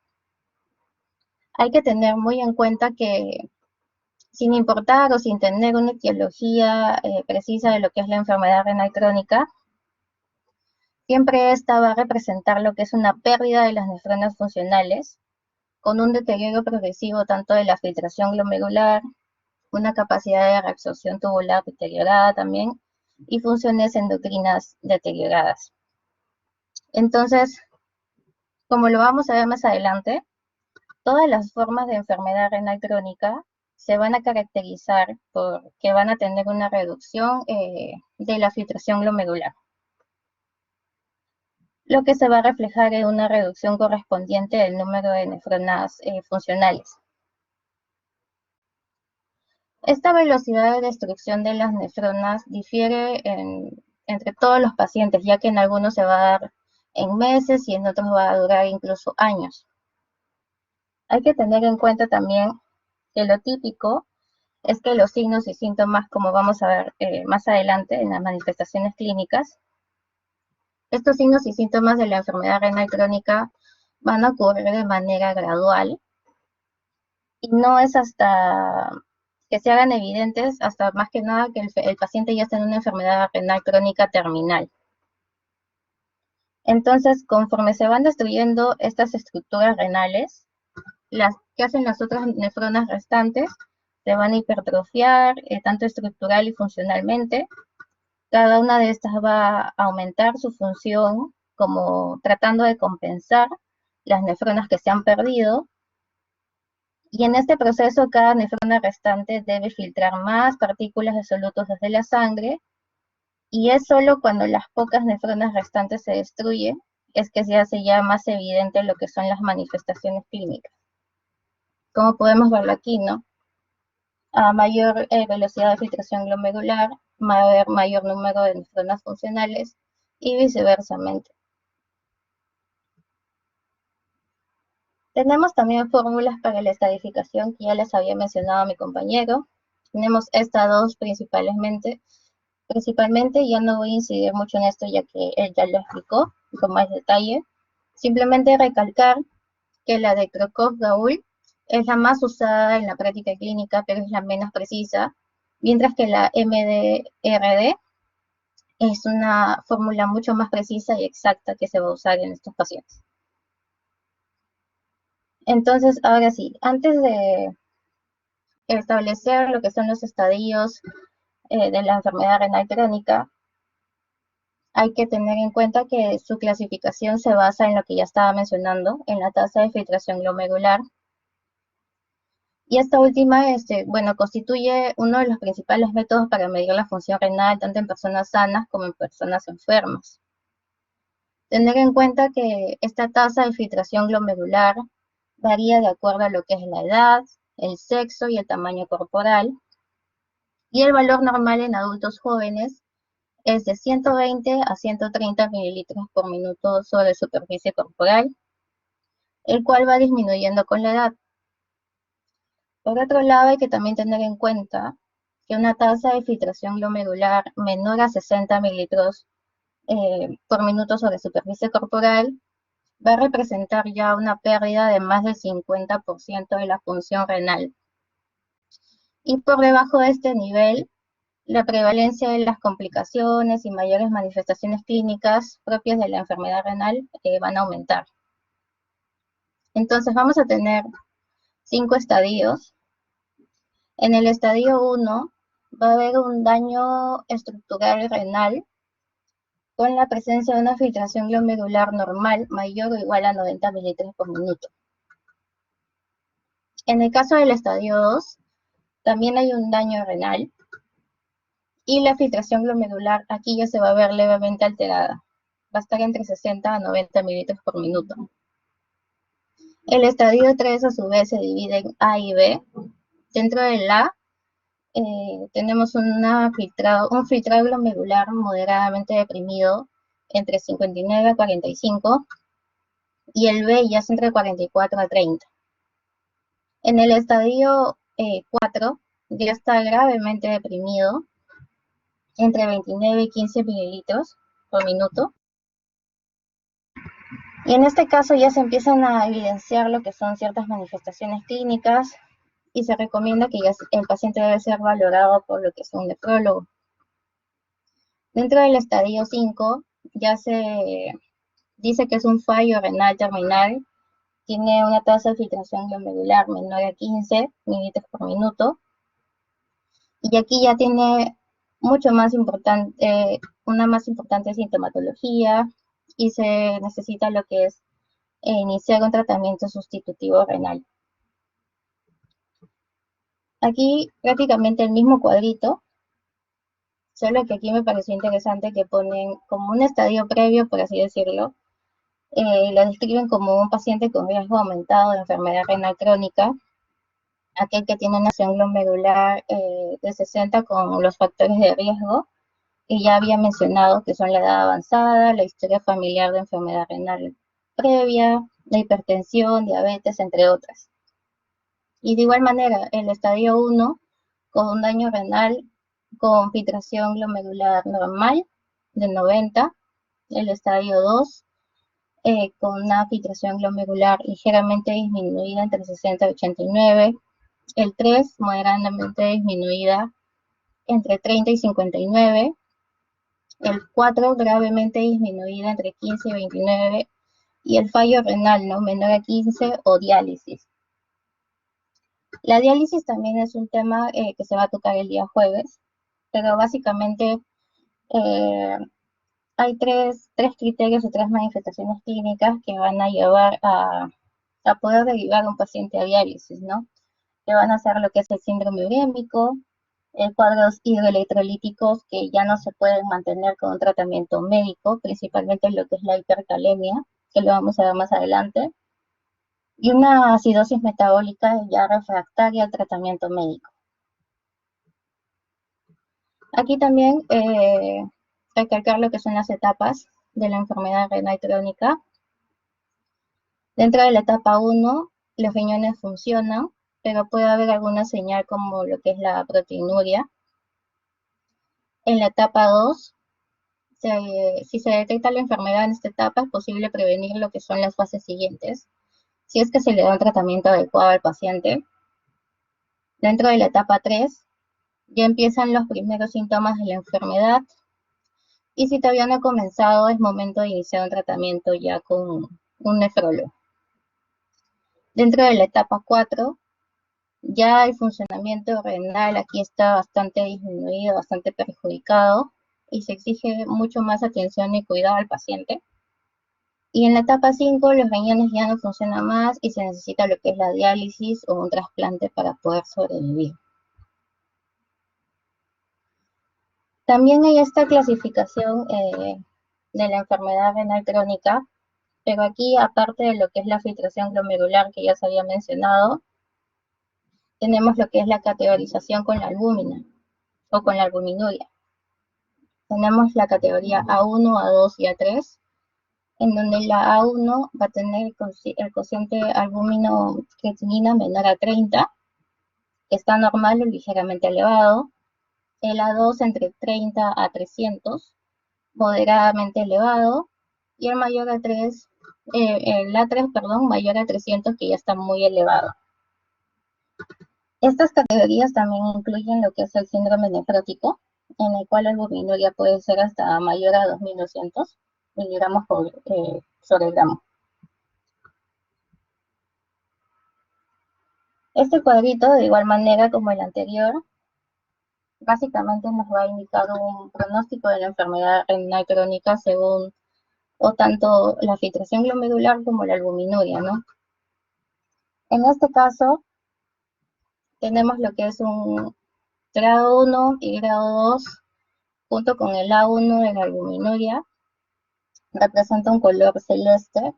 Hay que tener muy en cuenta que, sin importar o sin tener una etiología precisa de lo que es la enfermedad renal crónica, siempre esta va a representar lo que es una pérdida de las nefronas funcionales, con un deterioro progresivo tanto de la filtración glomerular, una capacidad de reabsorción tubular deteriorada también, y funciones endocrinas deterioradas. Entonces, como lo vamos a ver más adelante, todas las formas de enfermedad renal crónica se van a caracterizar porque van a tener una reducción de la filtración glomerular, lo que se va a reflejar en una reducción correspondiente del número de nefronas funcionales. Esta velocidad de destrucción de las nefronas difiere entre todos los pacientes, ya que en algunos se va a dar en meses y en otros va a durar incluso años. Hay que tener en cuenta también que lo típico es que los signos y síntomas, como vamos a ver más adelante en las manifestaciones clínicas, estos signos y síntomas de la enfermedad renal crónica van a ocurrir de manera gradual y no es hasta que se hagan evidentes, hasta más que nada que el paciente ya está en una enfermedad renal crónica terminal. Entonces, conforme se van destruyendo estas estructuras renales, las que hacen las otras nefronas restantes se van a hipertrofiar, tanto estructural y funcionalmente. Cada una de estas va a aumentar su función, como tratando de compensar las nefronas que se han perdido. Y en este proceso, cada nefrona restante debe filtrar más partículas de solutos desde la sangre, y es solo cuando las pocas nefronas restantes se destruyen, es que se hace ya más evidente lo que son las manifestaciones clínicas. Como podemos verlo aquí, ¿no? A mayor velocidad de filtración glomerular, va a haber mayor número de nefronas funcionales y viceversamente. Tenemos también fórmulas para la estadificación que ya les había mencionado a mi compañero. Tenemos estas dos principalmente, ya no voy a incidir mucho en esto ya que él ya lo explicó con más detalle. Simplemente recalcar que la de Crocroft-Gaul es la más usada en la práctica clínica, pero es la menos precisa, mientras que la MDRD es una fórmula mucho más precisa y exacta que se va a usar en estos pacientes. Entonces, ahora sí, antes de establecer lo que son los estadios de la enfermedad renal crónica, hay que tener en cuenta que su clasificación se basa en lo que ya estaba mencionando, en la tasa de filtración glomerular. Y esta última, bueno, constituye uno de los principales métodos para medir la función renal, tanto en personas sanas como en personas enfermas. Tener en cuenta que esta tasa de filtración glomerular varía de acuerdo a lo que es la edad, el sexo y el tamaño corporal. Y el valor normal en adultos jóvenes es de 120 a 130 mililitros por minuto sobre superficie corporal, el cual va disminuyendo con la edad. Por otro lado, hay que también tener en cuenta que una tasa de filtración glomerular menor a 60 mililitros por minuto sobre superficie corporal va a representar ya una pérdida de más del 50% de la función renal. Y por debajo de este nivel, la prevalencia de las complicaciones y mayores manifestaciones clínicas propias de la enfermedad renal van a aumentar. Entonces vamos a tener 5 estadios. En el estadio 1 va a haber un daño estructural renal con la presencia de una filtración glomerular normal mayor o igual a 90 mililitros por minuto. En el caso del estadio 2, también hay un daño renal y la filtración glomerular aquí ya se va a ver levemente alterada. Va a estar entre 60 a 90 mililitros por minuto. El estadio 3 a su vez se divide en A y B. Dentro del A tenemos un filtrado glomerular moderadamente deprimido entre 59 a 45 y el B ya es entre 44 a 30. En el estadio 4 ya está gravemente deprimido entre 29 y 15 mililitros por minuto. Y en este caso ya se empiezan a evidenciar lo que son ciertas manifestaciones clínicas y se recomienda que ya el paciente debe ser valorado por lo que es un nefrólogo. Dentro del estadio 5 ya se dice que es un fallo renal terminal, tiene una tasa de filtración glomerular menor a 15 mililitros por minuto y aquí ya tiene mucho más importante, una más importante sintomatología y se necesita lo que es iniciar un tratamiento sustitutivo renal. Aquí prácticamente el mismo cuadrito, solo que aquí me pareció interesante que ponen como un estadio previo, por así decirlo, lo describen como un paciente con riesgo aumentado de enfermedad renal crónica, aquel que tiene una acción glomerular de 60 con los factores de riesgo, que ya había mencionado que son la edad avanzada, la historia familiar de enfermedad renal previa, la hipertensión, diabetes, entre otras. Y de igual manera, el estadio 1, con un daño renal con filtración glomerular normal de 90, el estadio 2, con una filtración glomerular ligeramente disminuida entre 60 y 89, el 3 moderadamente disminuida entre 30 y 59, el 4 gravemente disminuida entre 15 y 29, y el fallo renal no menor a 15 o diálisis. La diálisis también es un tema que se va a tocar el día jueves, pero básicamente hay tres criterios o 3 manifestaciones clínicas que van a llevar a poder derivar a un paciente a diálisis, ¿no? Que van a ser lo que es el síndrome urémico, cuadros hidroelectrolíticos que ya no se pueden mantener con un tratamiento médico, principalmente lo que es la hipercalemia, que lo vamos a ver más adelante, y una acidosis metabólica ya refractaria al tratamiento médico. Aquí también recalcar lo que son las etapas de la enfermedad renal crónica. Dentro de la etapa 1, los riñones funcionan, pero puede haber alguna señal como lo que es la proteinuria. En la etapa 2, si se detecta la enfermedad en esta etapa, es posible prevenir lo que son las fases siguientes, si es que se le da un tratamiento adecuado al paciente. Dentro de la etapa 3, ya empiezan los primeros síntomas de la enfermedad, y si todavía no ha comenzado, es momento de iniciar un tratamiento ya con un nefrólogo. Dentro de la etapa 4, ya el funcionamiento renal aquí está bastante disminuido, bastante perjudicado y se exige mucho más atención y cuidado al paciente. Y en la etapa 5 los riñones ya no funcionan más y se necesita lo que es la diálisis o un trasplante para poder sobrevivir. También hay esta clasificación de la enfermedad renal crónica, pero aquí, aparte de lo que es la filtración glomerular que ya se había mencionado, tenemos lo que es la categorización con la albúmina o con la albuminuria. Tenemos la categoría A1, A2 y A3, en donde la A1 va a tener el cociente albúmino-creatinina menor a 30, que está normal o ligeramente elevado. El A2 entre 30 a 300, moderadamente elevado, y el A3, perdón, mayor a 300, que ya está muy elevado. Estas categorías también incluyen lo que es el síndrome nefrótico, en el cual la albuminuria puede ser hasta mayor a 2200 miligramos sobre gramo. Este cuadrito, de igual manera como el anterior, básicamente nos va a indicar un pronóstico de la enfermedad renal crónica según o tanto la filtración glomerular como la albuminuria, ¿no? En este caso, tenemos lo que es un grado 1 y grado 2, junto con el A1 de la albuminuria, representa un color celeste,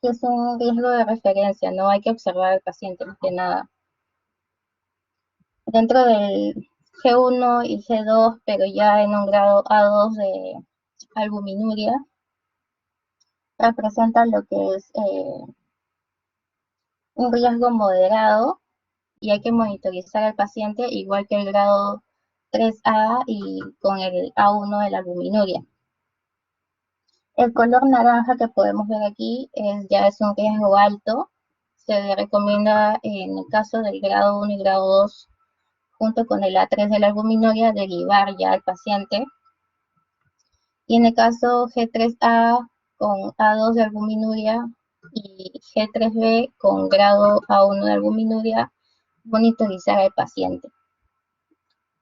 que es un riesgo de referencia, ¿no? Hay que observar al paciente más que nada. Dentro del G1 y G2, pero ya en un grado A2 de albuminuria, representa lo que es un riesgo moderado y hay que monitorizar al paciente igual que el grado 3A y con el A1 de la albuminuria. El color naranja que podemos ver aquí ya es un riesgo alto. Se recomienda en el caso del grado 1 y grado 2, junto con el A3 de la albuminuria, derivar ya al paciente. Y en el caso G3A con A2 de albuminuria y G3B con grado A1 de albuminuria, monitorizar al paciente.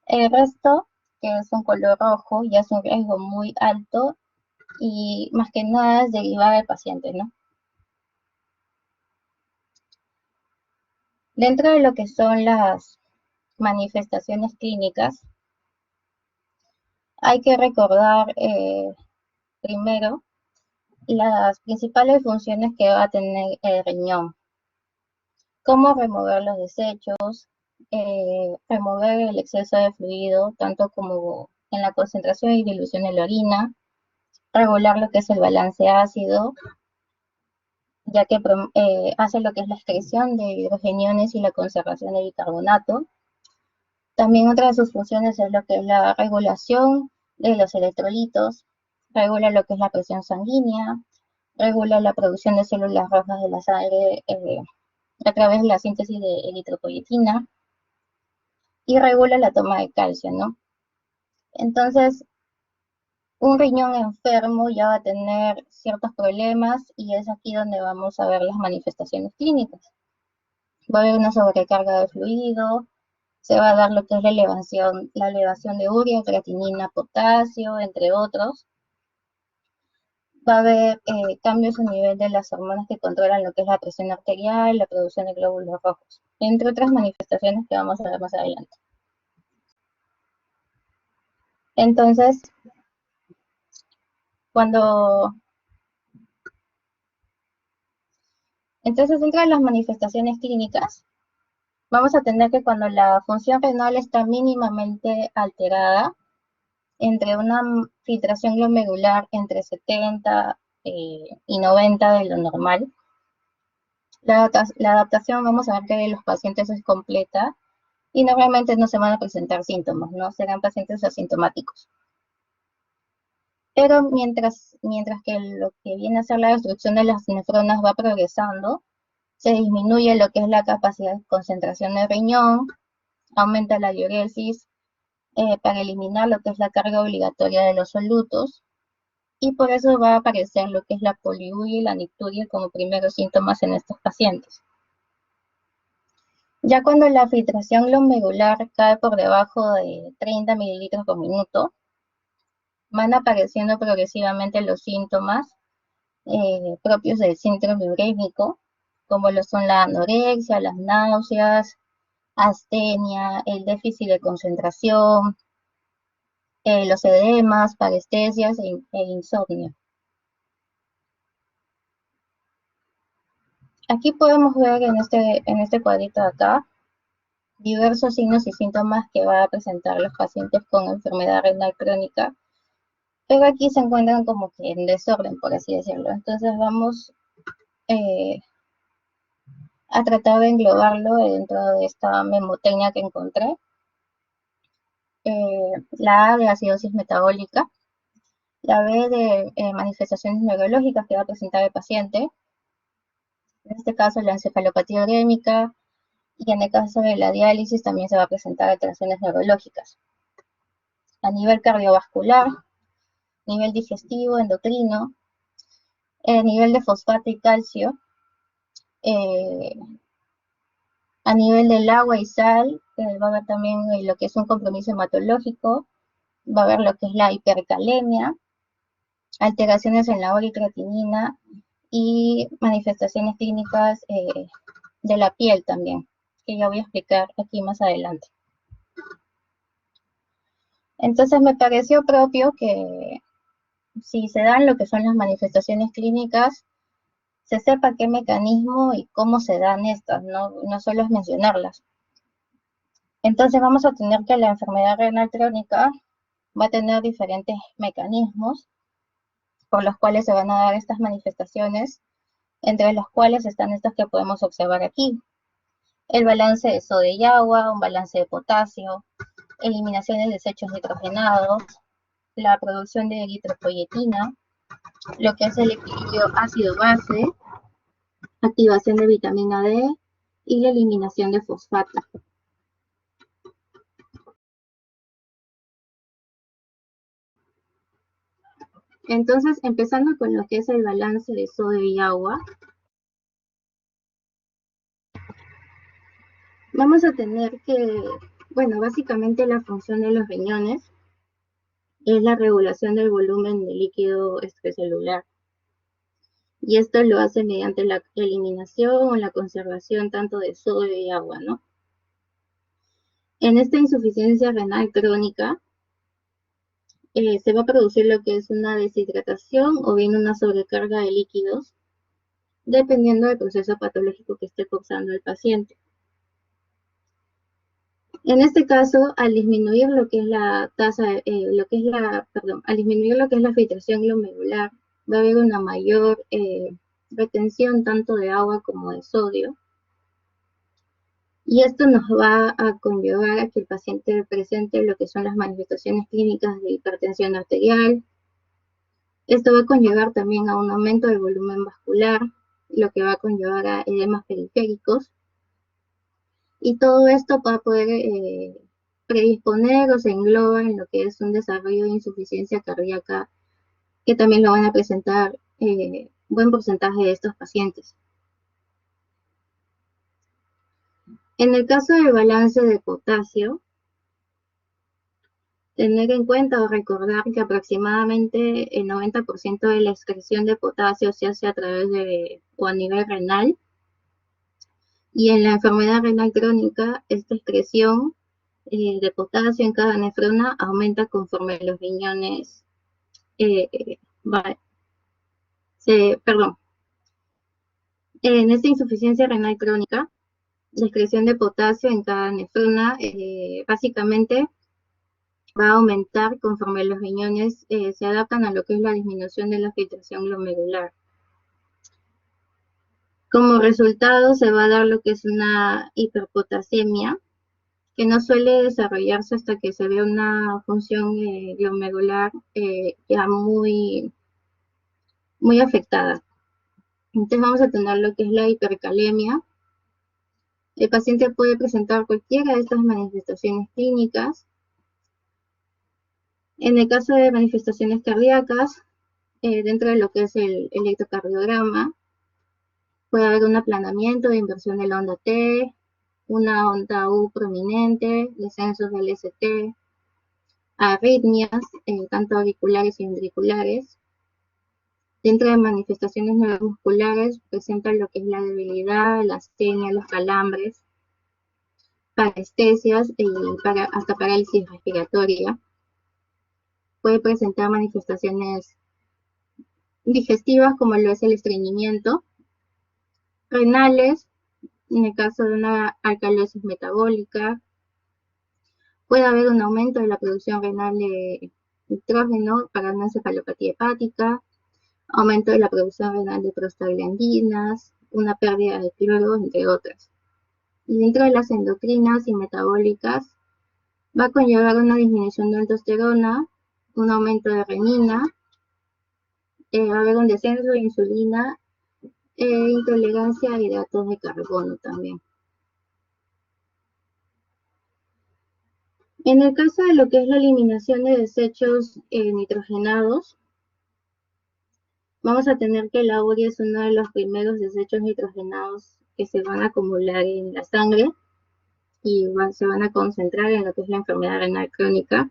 El resto, que es un color rojo, ya es un riesgo muy alto y más que nada es derivar al paciente, ¿no? Dentro de lo que son las manifestaciones clínicas, hay que recordar primero las principales funciones que va a tener el riñón. Cómo remover los desechos, remover el exceso de fluido, tanto como en la concentración y dilución de la orina, regular lo que es el balance ácido, ya que hace lo que es la excreción de hidrogeniones y la conservación de bicarbonato. También otra de sus funciones es lo que es la regulación de los electrolitos, regula lo que es la presión sanguínea, regula la producción de células rojas de la sangre a través de la síntesis de eritropoyetina y regula la toma de calcio, ¿no? Entonces, un riñón enfermo ya va a tener ciertos problemas y es aquí donde vamos a ver las manifestaciones clínicas. Va a haber una sobrecarga de fluido, se va a dar lo que es la elevación de urea, creatinina, potasio, entre otros. Va a haber cambios a nivel de las hormonas que controlan lo que es la presión arterial, la producción de glóbulos rojos, entre otras manifestaciones que vamos a ver más adelante. Entonces, dentro de las manifestaciones clínicas, vamos a tener que cuando la función renal está mínimamente alterada, entre una filtración glomerular entre 70 y 90 de lo normal, la adaptación vamos a ver que de los pacientes es completa y normalmente no se van a presentar síntomas, no serán pacientes asintomáticos. Pero mientras que lo que viene a ser la destrucción de las nefronas va progresando, se disminuye lo que es la capacidad de concentración del riñón, aumenta la diuresis para eliminar lo que es la carga obligatoria de los solutos, y por eso va a aparecer lo que es la poliuria y la nicturia como primeros síntomas en estos pacientes. Ya cuando la filtración glomerular cae por debajo de 30 mililitros por minuto, van apareciendo progresivamente los síntomas propios del síndrome urémico, como lo son la anorexia, las náuseas, astenia, el déficit de concentración, los edemas, parestesias e insomnio. Aquí podemos ver en este cuadrito de acá diversos signos y síntomas que van a presentar los pacientes con enfermedad renal crónica, pero aquí se encuentran como que en desorden, por así decirlo. Entonces vamos a tratar de englobarlo dentro de esta memotecnia que encontré. La A de acidosis metabólica, la B de manifestaciones neurológicas que va a presentar el paciente, en este caso la encefalopatía urémica, y en el caso de la diálisis también se va a presentar alteraciones neurológicas. A nivel cardiovascular, nivel digestivo, endocrino, nivel de fosfato y calcio, a nivel del agua y sal, va a haber también lo que es un compromiso hematológico, va a haber lo que es la hipercalemia, alteraciones en la uric-creatinina y manifestaciones clínicas de la piel también, que ya voy a explicar aquí más adelante. Entonces me pareció propio que si se dan lo que son las manifestaciones clínicas, se sepa qué mecanismo y cómo se dan estas, no solo es mencionarlas. Entonces vamos a tener que la enfermedad renal crónica va a tener diferentes mecanismos por los cuales se van a dar estas manifestaciones, entre los cuales están estos que podemos observar aquí. El balance de sodio y agua, un balance de potasio, eliminación de desechos nitrogenados, la producción de eritropoyetina, lo que es el equilibrio ácido-base, activación de vitamina D y la eliminación de fosfato. Entonces, empezando con lo que es el balance de sodio y agua, vamos a tener que, bueno, básicamente la función de los riñones es la regulación del volumen de líquido extracelular. Y esto lo hace mediante la eliminación o la conservación tanto de sodio y agua, ¿no? En esta insuficiencia renal crónica, se va a producir lo que es una deshidratación o bien una sobrecarga de líquidos, dependiendo del proceso patológico que esté causando el paciente. En este caso, al disminuir lo que es la al disminuir lo que es la filtración glomerular, va a haber una mayor retención tanto de agua como de sodio. Y esto nos va a conllevar a que el paciente presente lo que son las manifestaciones clínicas de hipertensión arterial. Esto va a conllevar también a un aumento del volumen vascular, lo que va a conllevar a edemas periféricos. Y todo esto para poder predisponer o se engloba en lo que es un desarrollo de insuficiencia cardíaca, que también lo van a presentar buen porcentaje de estos pacientes. En el caso del balance de potasio, tener en cuenta o recordar que aproximadamente el 90% de la excreción de potasio se hace a través de o a nivel renal. Y en la enfermedad renal crónica, esta excreción de potasio en cada nefrona aumenta conforme los riñones en esta insuficiencia renal crónica, la excreción de potasio en cada nefrona básicamente va a aumentar conforme los riñones se adaptan a lo que es la disminución de la filtración glomerular. Como resultado se va a dar lo que es una hiperpotasemia, que no suele desarrollarse hasta que se ve una función glomerular ya muy afectada. Entonces vamos a tener lo que es la hipercalemia. El paciente puede presentar cualquiera de estas manifestaciones clínicas. En el caso de manifestaciones cardíacas, dentro de lo que es el electrocardiograma, puede haber un aplanamiento de inversión de la onda T, una onda U prominente, descensos del ST, arritmias, tanto auriculares y ventriculares. Dentro de manifestaciones neuromusculares presenta lo que es la debilidad, la astenia, los calambres, parestesias y hasta parálisis respiratoria. Puede presentar manifestaciones digestivas como lo es el estreñimiento, renales, en el caso de una alcalosis metabólica. Puede haber un aumento de la producción renal de nitrógeno para una encefalopatía hepática, aumento de la producción renal de prostaglandinas, una pérdida de cloro, entre otras. Y dentro de las endocrinas y metabólicas, va a conllevar una disminución de aldosterona, un aumento de renina, va a haber un descenso de insulina e intolerancia a hidratos de carbono también. En el caso de lo que es la eliminación de desechos nitrogenados, vamos a tener que la urea es uno de los primeros desechos nitrogenados que se van a acumular en la sangre y se van a concentrar en lo que es la enfermedad renal crónica.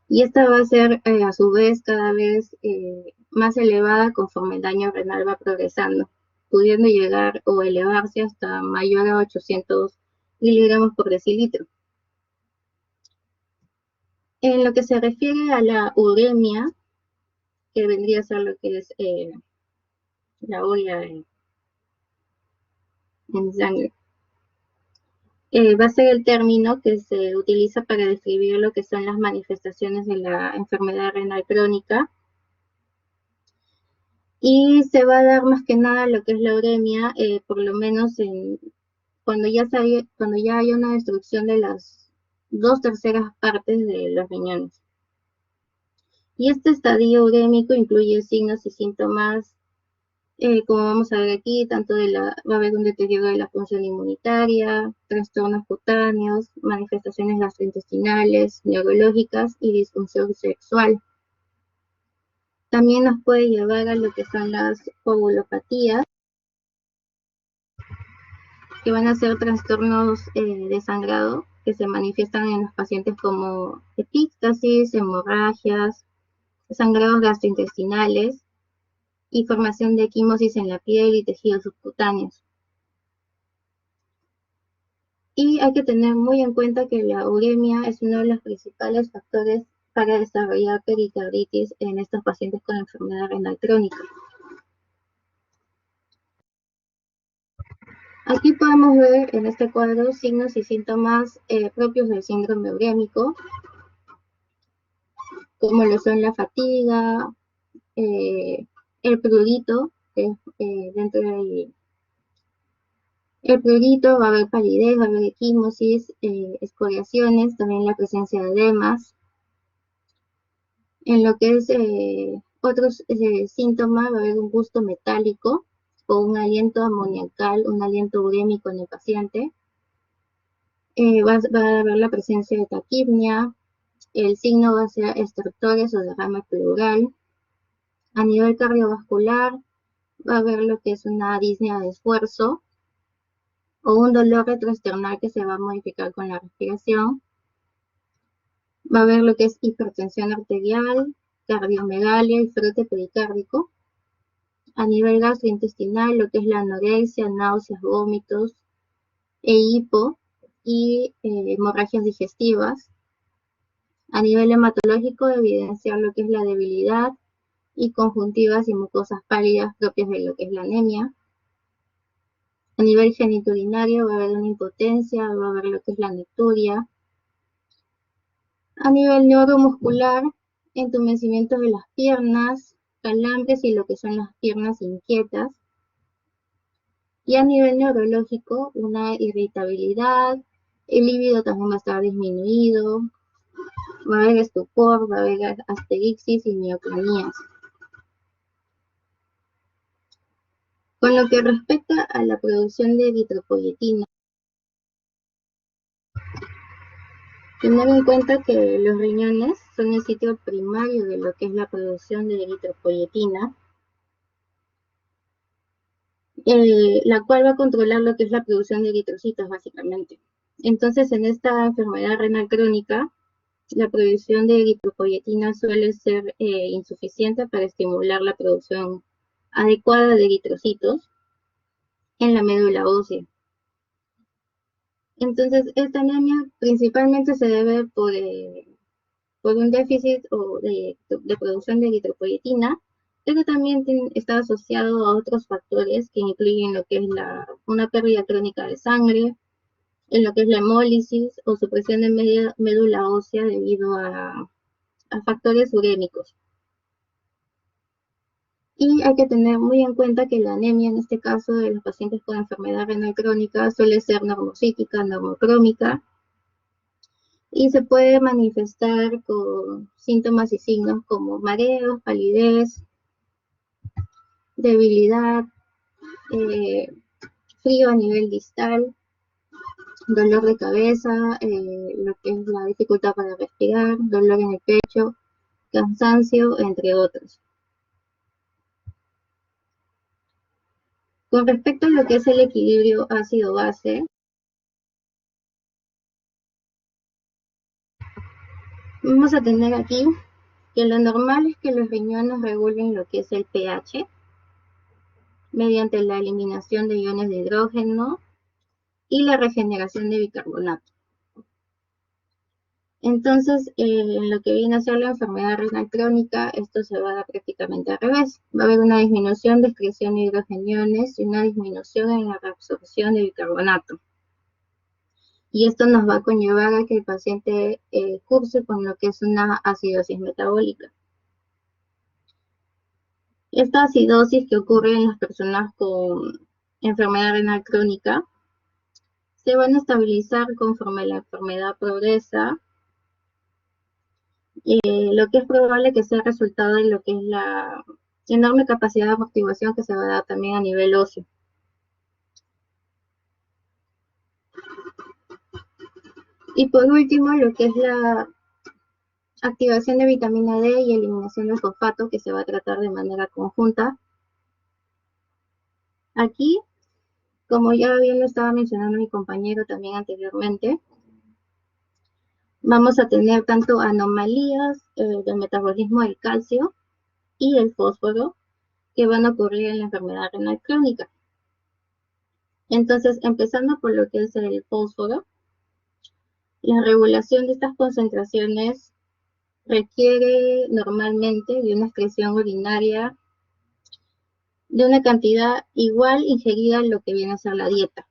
Y esta va a ser a su vez cada vez más elevada conforme el daño renal va progresando, pudiendo llegar o elevarse hasta mayor a 800 miligramos por decilitro. En lo que se refiere a la uremia, que vendría a ser lo que es la urea en sangre, va a ser el término que se utiliza para describir lo que son las manifestaciones de la enfermedad renal crónica. Y se va a dar más que nada lo que es la uremia, por lo menos cuando ya hay una destrucción de las 2/3 partes de los riñones. Y este estadio urémico incluye signos y síntomas, como vamos a ver aquí, va a haber un deterioro de la función inmunitaria, trastornos cutáneos, manifestaciones gastrointestinales, neurológicas y disfunción sexual. También nos puede llevar a lo que son las coagulopatías, que van a ser trastornos de sangrado que se manifiestan en los pacientes como epíctasis, hemorragias, sangrados gastrointestinales y formación de equimosis en la piel y tejidos subcutáneos. Y hay que tener muy en cuenta que la uremia es uno de los principales factores para desarrollar pericarditis en estos pacientes con enfermedad renal crónica. Aquí podemos ver en este cuadro signos y síntomas propios del síndrome urémico, como lo son la fatiga, el prurito, dentro del prurito va a haber palidez, va a haber equimosis, escoriaciones, también la presencia de edemas. En lo que es otros síntomas va a haber un gusto metálico o un aliento amoniacal, un aliento urémico en el paciente. Va a haber la presencia de taquipnia, el signo va a ser estertores o derrame pleural. A nivel cardiovascular va a haber lo que es una disnea de esfuerzo o un dolor retroesternal que se va a modificar con la respiración. Va a haber lo que es hipertensión arterial, cardiomegalia y frote pericárdico. A nivel gastrointestinal, lo que es la anorexia, náuseas, vómitos e hipo y hemorragias digestivas. A nivel hematológico, evidenciar lo que es la debilidad y conjuntivas y mucosas pálidas propias de lo que es la anemia. A nivel genitourinario va a haber una impotencia, va a haber lo que es la necturia. A nivel neuromuscular, entumecimiento de las piernas, calambres y lo que son las piernas inquietas. Y a nivel neurológico, una irritabilidad, el líbido también va a estar disminuido, va a haber estupor, va a haber asterixis y mioclonías. Con lo que respecta a la producción de eritropoyetina, Tener en cuenta que los riñones son el sitio primario de lo que es la producción de eritropoyetina, la cual va a controlar lo que es la producción de eritrocitos, básicamente. Entonces, en esta enfermedad renal crónica, la producción de eritropoyetina suele ser insuficiente para estimular la producción adecuada de eritrocitos en la médula ósea. Entonces, esta anemia principalmente se debe por un déficit de producción de eritropoyetina, pero también está asociado a otros factores que incluyen lo que es una pérdida crónica de sangre, en lo que es la hemólisis o supresión de médula ósea debido a factores urémicos. Y hay que tener muy en cuenta que la anemia, en este caso de los pacientes con enfermedad renal crónica, suele ser normocítica, normocrómica, y se puede manifestar con síntomas y signos como mareos, palidez, debilidad, frío a nivel distal, dolor de cabeza, lo que es la dificultad para respirar, dolor en el pecho, cansancio, entre otros. Con respecto a lo que es el equilibrio ácido-base, vamos a tener aquí que lo normal es que los riñones regulen lo que es el pH mediante la eliminación de iones de hidrógeno y la regeneración de bicarbonato. Entonces, en lo que viene a ser la enfermedad renal crónica, esto se va a dar prácticamente al revés. Va a haber una disminución de excreción de hidrogeniones y una disminución en la reabsorción de bicarbonato. Y esto nos va a conllevar a que el paciente curse con lo que es una acidosis metabólica. Esta acidosis que ocurre en las personas con enfermedad renal crónica se van a estabilizar conforme la enfermedad progresa, lo que es probable que sea resultado de lo que es la enorme capacidad de amortiguación que se va a dar también a nivel óseo. Y por último, lo que es la activación de vitamina D y eliminación del fosfato, que se va a tratar de manera conjunta. Aquí, como ya bien lo estaba mencionando mi compañero también anteriormente, vamos a tener tanto anomalías del metabolismo del calcio y del fósforo que van a ocurrir en la enfermedad renal crónica. Entonces, empezando por lo que es el fósforo, la regulación de estas concentraciones requiere normalmente de una excreción urinaria de una cantidad igual ingerida a lo que viene a ser la dieta.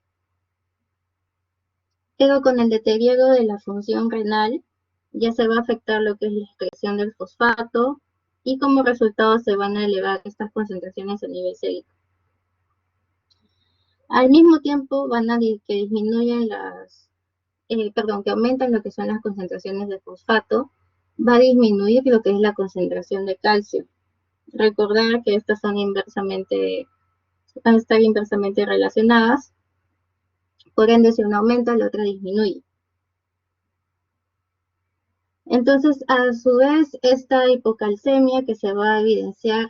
Pero con el deterioro de la función renal, ya se va a afectar lo que es la excreción del fosfato y como resultado se van a elevar estas concentraciones a nivel sérico. Al mismo tiempo van a que disminuyan que aumentan lo que son las concentraciones de fosfato, va a disminuir lo que es la concentración de calcio. Recordar que estas van a estar inversamente relacionadas, por ende si una aumenta, la otra disminuye. Entonces, a su vez, esta hipocalcemia que se va a evidenciar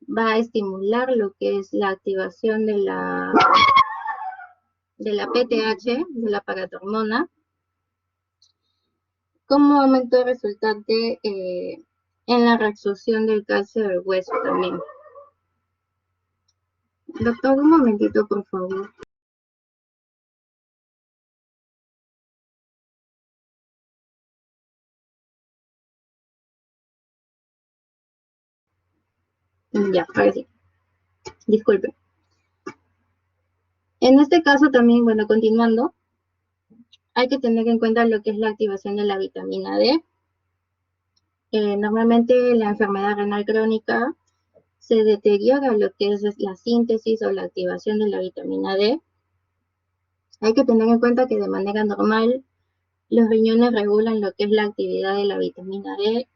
va a estimular lo que es la activación de la PTH, de la paratormona, como aumento resultante en la reabsorción del calcio del hueso también. Doctor, un momentito, por favor. Ya, ahora sí. Disculpe. En este caso también, bueno, continuando, hay que tener en cuenta lo que es la activación de la vitamina D. Normalmente la enfermedad renal crónica se deteriora lo que es la síntesis o la activación de la vitamina D. Hay que tener en cuenta que de manera normal los riñones regulan lo que es la actividad de la vitamina D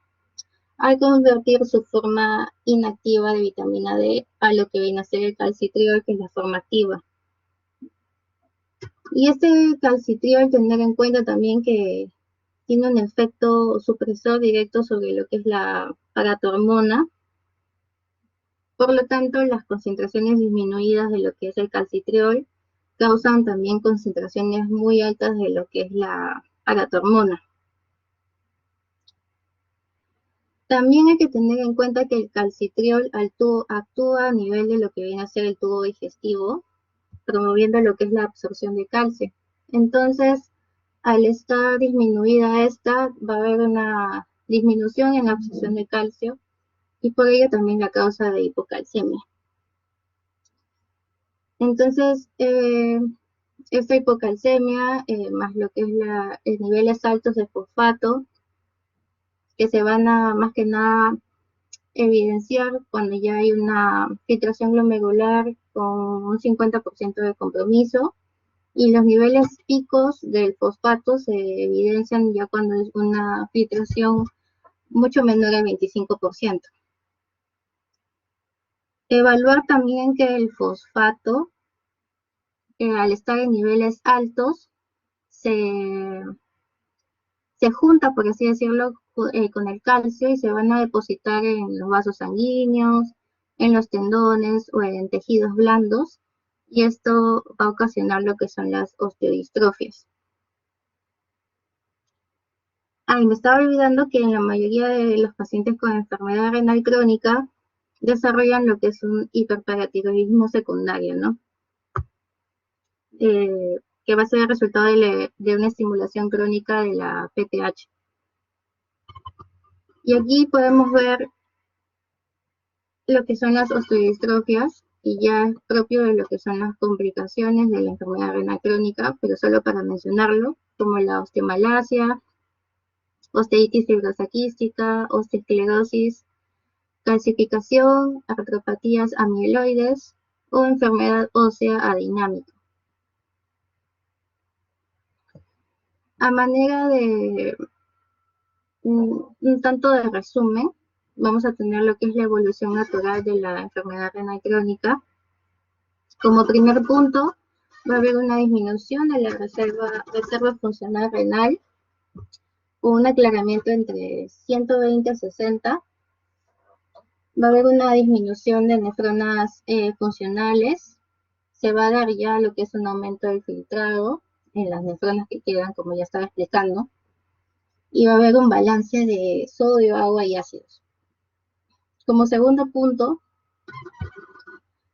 al convertir su forma inactiva de vitamina D a lo que viene a ser el calcitriol, que es la forma activa. Y este calcitriol, tener en cuenta también que tiene un efecto supresor directo sobre lo que es la paratormona. Por lo tanto, las concentraciones disminuidas de lo que es el calcitriol causan también concentraciones muy altas de lo que es la paratormona. También hay que tener en cuenta que el calcitriol actúa a nivel de lo que viene a ser el tubo digestivo, promoviendo lo que es la absorción de calcio. Entonces, al estar disminuida esta, va a haber una disminución en la absorción de calcio y por ello también la causa de hipocalcemia. Entonces, esta hipocalcemia, más lo que es niveles altos de fosfato, que se van a más que nada evidenciar cuando ya hay una filtración glomerular con un 50% de compromiso, y los niveles picos del fosfato se evidencian ya cuando es una filtración mucho menor al 25%. Evaluar también que el fosfato, al estar en niveles altos, se junta, por así decirlo, con el calcio y se van a depositar en los vasos sanguíneos, en los tendones o en tejidos blandos, y esto va a ocasionar lo que son las osteodistrofias. Me estaba olvidando que en la mayoría de los pacientes con enfermedad renal crónica desarrollan lo que es un hiperparatiroidismo secundario, ¿no? Que va a ser el resultado de una estimulación crónica de la PTH. Y aquí podemos ver lo que son las osteodistrofias, y ya es propio de lo que son las complicaciones de la enfermedad renal crónica, pero solo para mencionarlo, como la osteomalacia, osteitis fibrosa quística, osteosclerosis, calcificación, artropatías amiloides o enfermedad ósea adinámica. A manera de un tanto de resumen, vamos a tener lo que es la evolución natural de la enfermedad renal crónica. Como primer punto, va a haber una disminución de la reserva funcional renal, con un aclaramiento entre 120 a 60. Va a haber una disminución de nefronas funcionales. Se va a dar ya lo que es un aumento del filtrado en las nefronas que quedan, como ya estaba explicando. Y va a haber un balance de sodio, agua y ácidos. Como segundo punto,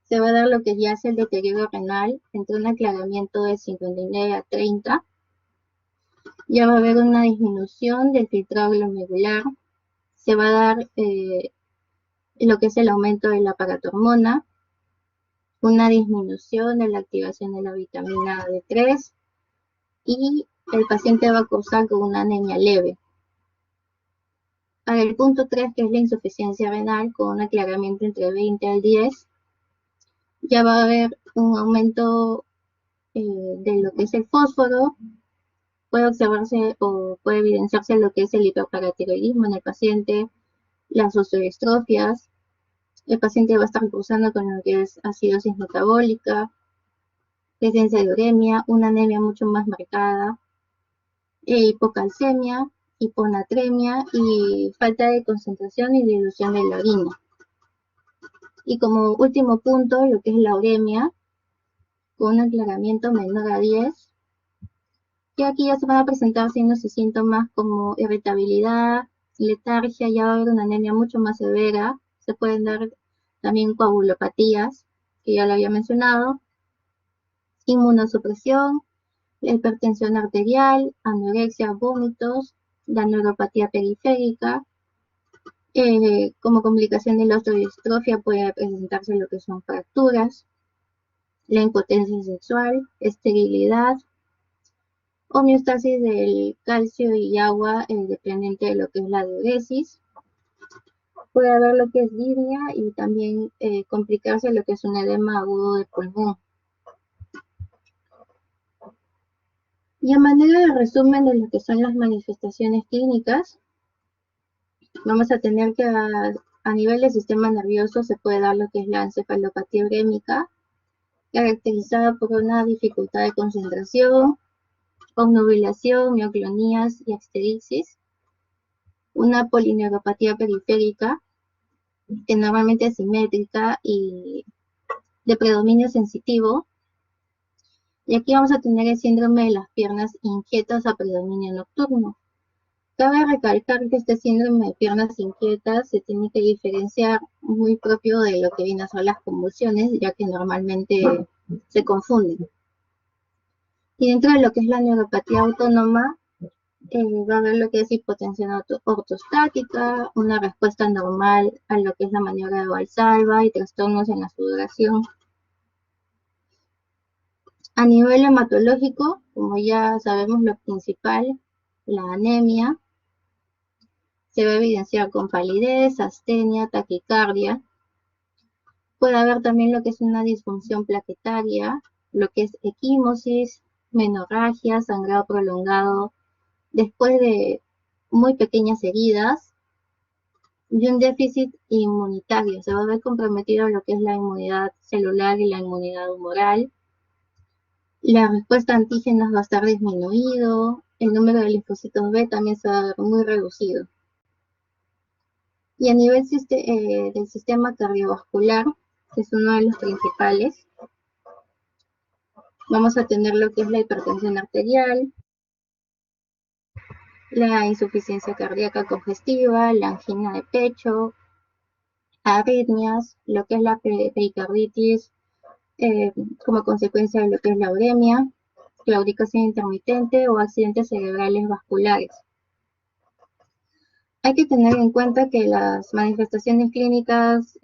se va a dar lo que ya es el deterioro renal, entre un aclaramiento de 59 a 30. Ya va a haber una disminución del filtrado glomerular. Se va a dar lo que es el aumento de la paratormona, una disminución de la activación de la vitamina D3, y el paciente va a cursar con una anemia leve. Para el punto 3, que es la insuficiencia renal, con un aclaramiento entre 20 al 10, ya va a haber un aumento de lo que es el fósforo. Puede observarse o puede evidenciarse lo que es el hiperparatiroidismo en el paciente, las osteodistrofias. El paciente va a estar cursando con lo que es acidosis metabólica, presencia de uremia, una anemia mucho más marcada, hipocalcemia, hiponatremia y falta de concentración y dilución de la orina. Y como último punto, lo que es la uremia, con un aclaramiento menor a 10. Y aquí ya se van a presentar signos y síntomas como irritabilidad, letargia, ya va a haber una anemia mucho más severa. Se pueden dar también coagulopatías, que ya lo había mencionado, inmunosupresión, la hipertensión arterial, anorexia, vómitos, la neuropatía periférica. Como complicación de la osteodistrofia puede presentarse lo que son fracturas, la impotencia sexual, esterilidad, homeostasis del calcio y agua dependiente de lo que es la diuresis. Puede haber lo que es disnea y también complicarse lo que es un edema agudo de pulmón. Y a manera de resumen de lo que son las manifestaciones clínicas, vamos a tener que a nivel del sistema nervioso se puede dar lo que es la encefalopatía urémica, caracterizada por una dificultad de concentración, obnubilación, mioclonías y asterixis, una polineuropatía periférica, que normalmente es simétrica y de predominio sensitivo. Y aquí vamos a tener el síndrome de las piernas inquietas a predominio nocturno. Cabe recalcar que este síndrome de piernas inquietas se tiene que diferenciar muy propio de lo que vienen a ser las convulsiones, ya que normalmente se confunden. Y dentro de lo que es la neuropatía autónoma, va a haber lo que es hipotensión ortostática, una respuesta normal a lo que es la maniobra de Valsalva y trastornos en la sudoración. A nivel hematológico, como ya sabemos lo principal, la anemia, se va a evidenciar con palidez, astenia, taquicardia. Puede haber también lo que es una disfunción plaquetaria, lo que es equimosis, menorragia, sangrado prolongado después de muy pequeñas heridas y un déficit inmunitario. Se va a ver comprometido lo que es la inmunidad celular y la inmunidad humoral. La respuesta a antígenos va a estar disminuido, el número de linfocitos B también se va a ver muy reducido. Y a nivel del sistema cardiovascular, que es uno de los principales, vamos a tener lo que es la hipertensión arterial, la insuficiencia cardíaca congestiva, la angina de pecho, arritmias, lo que es la pericarditis, como consecuencia de lo que es la uremia, claudicación intermitente o accidentes cerebrales vasculares. Hay que tener en cuenta que las manifestaciones clínicas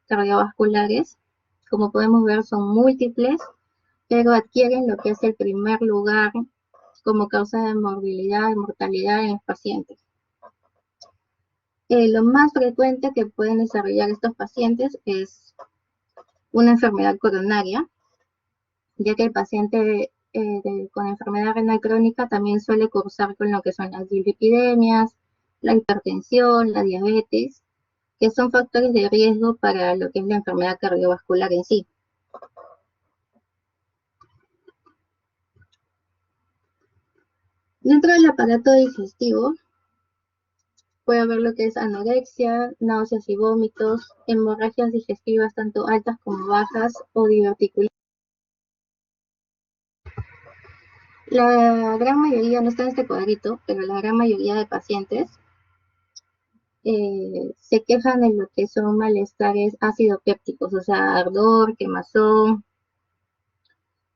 cardiovasculares, como podemos ver, son múltiples, pero adquieren lo que es el primer lugar como causa de morbilidad y mortalidad en los pacientes. Lo más frecuente que pueden desarrollar estos pacientes es una enfermedad coronaria, ya que el paciente con enfermedad renal crónica también suele cursar con lo que son las dislipidemias, la hipertensión, la diabetes, que son factores de riesgo para lo que es la enfermedad cardiovascular en sí. Dentro del aparato digestivo puede haber lo que es anorexia, náuseas y vómitos, hemorragias digestivas tanto altas como bajas o diverticulitis. La gran mayoría, no está en este cuadrito, pero la gran mayoría de pacientes se quejan de lo que son malestares ácido pépticos, o sea, ardor, quemazón,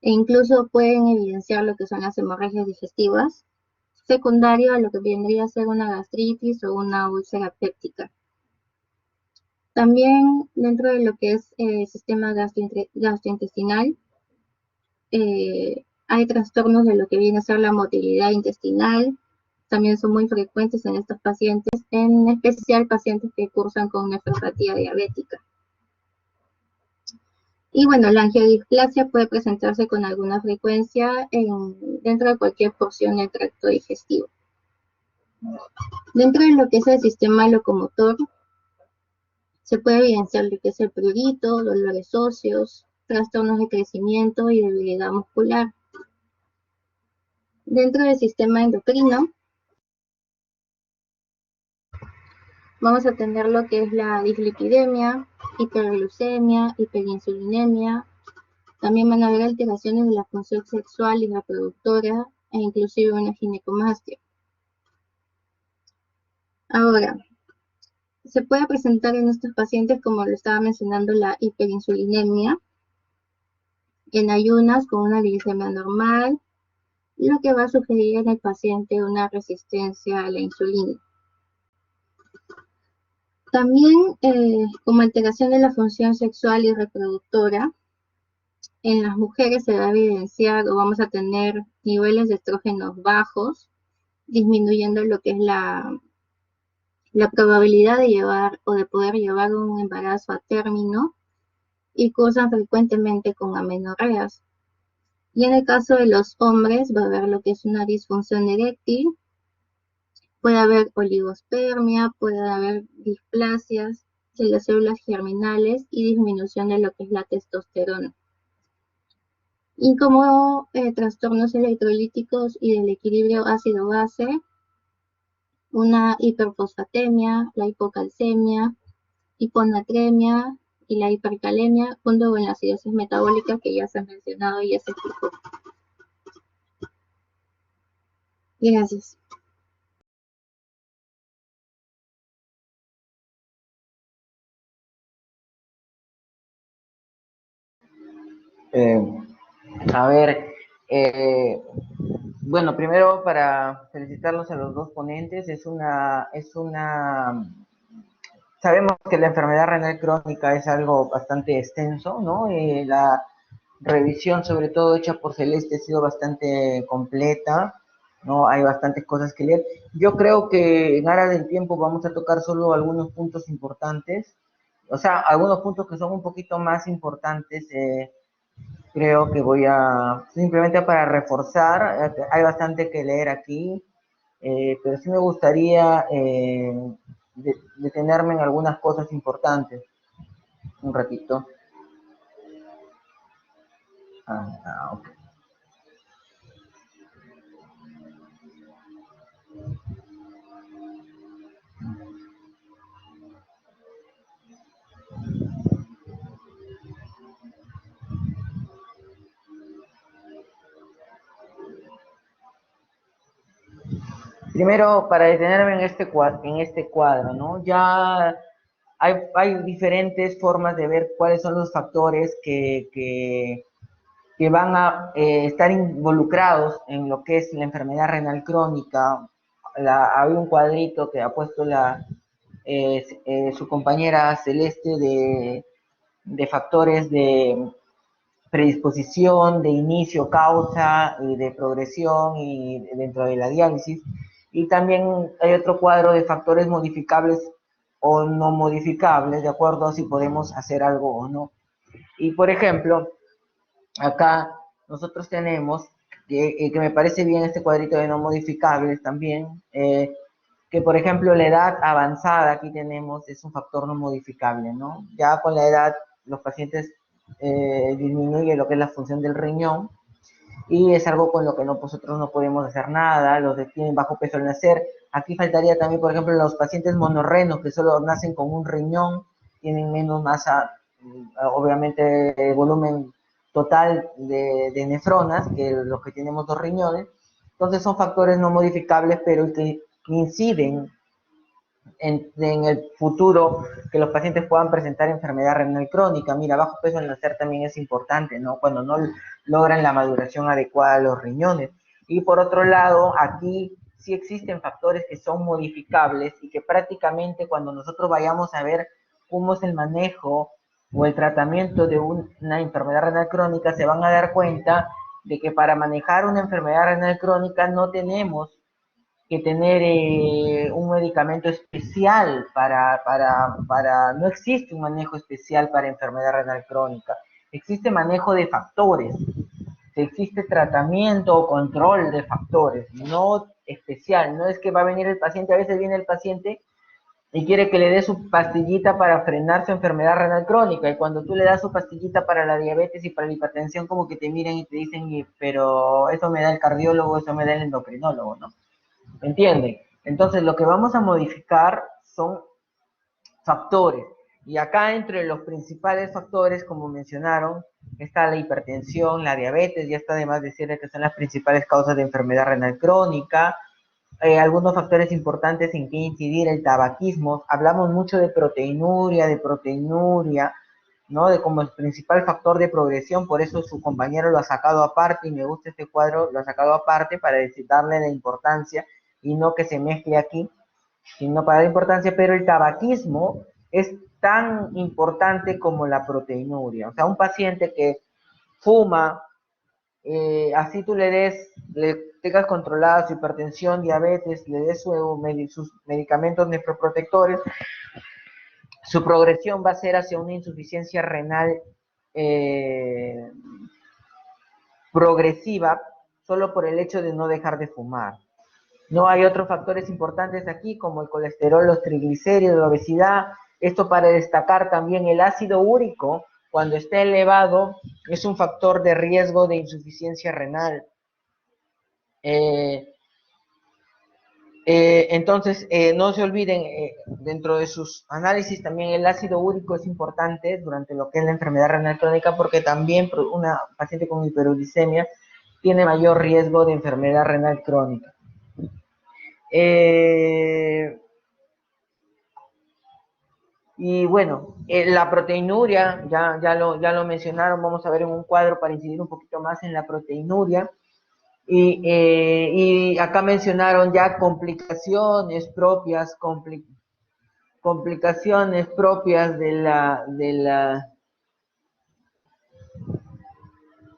e incluso pueden evidenciar lo que son las hemorragias digestivas, secundario a lo que vendría a ser una gastritis o una úlcera péptica. También dentro de lo que es el sistema gastrointestinal, hay trastornos de lo que viene a ser la motilidad intestinal, también son muy frecuentes en estos pacientes, en especial pacientes que cursan con nefropatía diabética. Y bueno, la angiodisplasia puede presentarse con alguna frecuencia dentro de cualquier porción del tracto digestivo. Dentro de lo que es el sistema locomotor, se puede evidenciar lo que es el prurito, dolores óseos, trastornos de crecimiento y debilidad muscular. Dentro del sistema endocrino, vamos a tener lo que es la dislipidemia, hiperglucemia, hiperinsulinemia. También van a haber alteraciones de la función sexual y reproductora e inclusive una ginecomastia. Ahora, se puede presentar en estos pacientes, como lo estaba mencionando, la hiperinsulinemia, en ayunas con una glicemia normal, lo que va a sugerir en el paciente una resistencia a la insulina. También como alteración de la función sexual y reproductora, en las mujeres se va a evidenciar o vamos a tener niveles de estrógenos bajos, disminuyendo lo que es la probabilidad de llevar o de poder llevar un embarazo a término, y cursan frecuentemente con amenorreas. Y en el caso de los hombres va a haber lo que es una disfunción eréctil, puede haber oligospermia, puede haber displasias de las células germinales y disminución de lo que es la testosterona. y como trastornos electrolíticos y del equilibrio ácido-base, una hiperfosfatemia, la hipocalcemia, hiponatremia y la hipercalemia, junto con la acidosis metabólica que ya se ha mencionado y ya se explicó. Gracias. A ver, bueno, primero para felicitarlos a los dos ponentes, sabemos que la enfermedad renal crónica es algo bastante extenso, ¿no? La revisión, sobre todo hecha por Celeste, ha sido bastante completa, ¿no? Hay bastantes cosas que leer. Yo creo que en aras del tiempo vamos a tocar solo algunos puntos importantes, o sea, algunos puntos que son un poquito más importantes. Creo que voy a, simplemente para reforzar, hay bastante que leer aquí, pero sí me gustaría detenerme en algunas cosas importantes. Un ratito. Ok. Primero, para detenerme en este cuadro, ¿no? Ya hay diferentes formas de ver cuáles son los factores que van a estar involucrados en lo que es la enfermedad renal crónica. Hay un cuadrito que ha puesto su compañera Celeste de factores de predisposición, de inicio, causa y de progresión y dentro de la diálisis. Y también hay otro cuadro de factores modificables o no modificables, de acuerdo a si podemos hacer algo o no. Y por ejemplo, acá nosotros tenemos, que me parece bien este cuadrito de no modificables también, que por ejemplo la edad avanzada aquí tenemos es un factor no modificable, ¿no? Ya con la edad los pacientes disminuye lo que es la función del riñón y es algo con lo que nosotros no podemos hacer nada, los que tienen bajo peso al nacer. Aquí faltaría también, por ejemplo, los pacientes monorrenos que solo nacen con un riñón, tienen menos masa, obviamente el volumen total de nefronas que los que tenemos dos riñones. Entonces son factores no modificables, pero que inciden en el futuro que los pacientes puedan presentar enfermedad renal crónica. Mira, bajo peso al nacer también es importante, ¿no? Cuando no logran la maduración adecuada de los riñones. Y por otro lado, aquí sí existen factores que son modificables y que prácticamente cuando nosotros vayamos a ver cómo es el manejo o el tratamiento de una enfermedad renal crónica, se van a dar cuenta de que para manejar una enfermedad renal crónica no tenemos que tener un medicamento especial no existe un manejo especial para enfermedad renal crónica. Existe manejo de factores, existe tratamiento o control de factores, no especial. No es que va a venir el paciente, a veces viene el paciente y quiere que le dé su pastillita para frenar su enfermedad renal crónica, y cuando tú le das su pastillita para la diabetes y para la hipertensión, como que te miran y te dicen, pero eso me da el cardiólogo, eso me da el endocrinólogo, ¿no? ¿Me entienden? Entonces, lo que vamos a modificar son factores. Y acá entre los principales factores, como mencionaron, está la hipertensión, la diabetes, ya está de más decirle que son las principales causas de enfermedad renal crónica. Algunos factores importantes en que incidir, el tabaquismo. Hablamos mucho de proteinuria, ¿no? De como el principal factor de progresión, por eso su compañero lo ha sacado aparte, y me gusta este cuadro, lo ha sacado aparte para darle la importancia y no que se mezcle aquí, sino para la importancia. Pero el tabaquismo es tan importante como la proteinuria. O sea, un paciente que fuma, así tú le tengas controlada su hipertensión, diabetes, le des sus medicamentos nefroprotectores, su progresión va a ser hacia una insuficiencia renal progresiva, solo por el hecho de no dejar de fumar. No hay otros factores importantes aquí, como el colesterol, los triglicéridos, la obesidad. Esto para destacar también el ácido úrico, cuando está elevado, es un factor de riesgo de insuficiencia renal. Entonces, no se olviden, dentro de sus análisis también el ácido úrico es importante durante lo que es la enfermedad renal crónica, porque también una paciente con hiperuricemia tiene mayor riesgo de enfermedad renal crónica. Y bueno, la proteinuria, ya lo mencionaron, vamos a ver en un cuadro para incidir un poquito más en la proteinuria. Y acá mencionaron ya complicaciones propias, complicaciones propias de la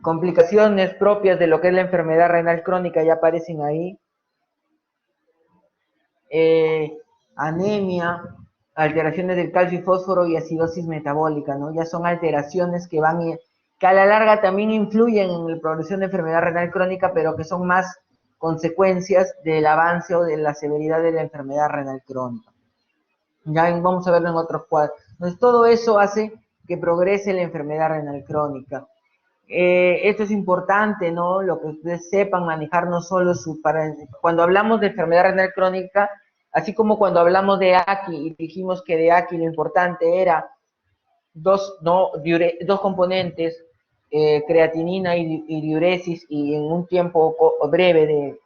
complicaciones propias de lo que es la enfermedad renal crónica, ya aparecen ahí. Anemia, alteraciones del calcio y fósforo y acidosis metabólica, ¿no? Ya son alteraciones que que a la larga también influyen en la progresión de enfermedad renal crónica, pero que son más consecuencias del avance o de la severidad de la enfermedad renal crónica. Ya vamos a verlo en otros cuadros. Entonces, todo eso hace que progrese la enfermedad renal crónica. Esto es importante, ¿no? Lo que ustedes sepan manejar no solo cuando hablamos de enfermedad renal crónica, así como cuando hablamos de AKI y dijimos que de AKI lo importante era dos componentes, creatinina y diuresis, y en un tiempo breve de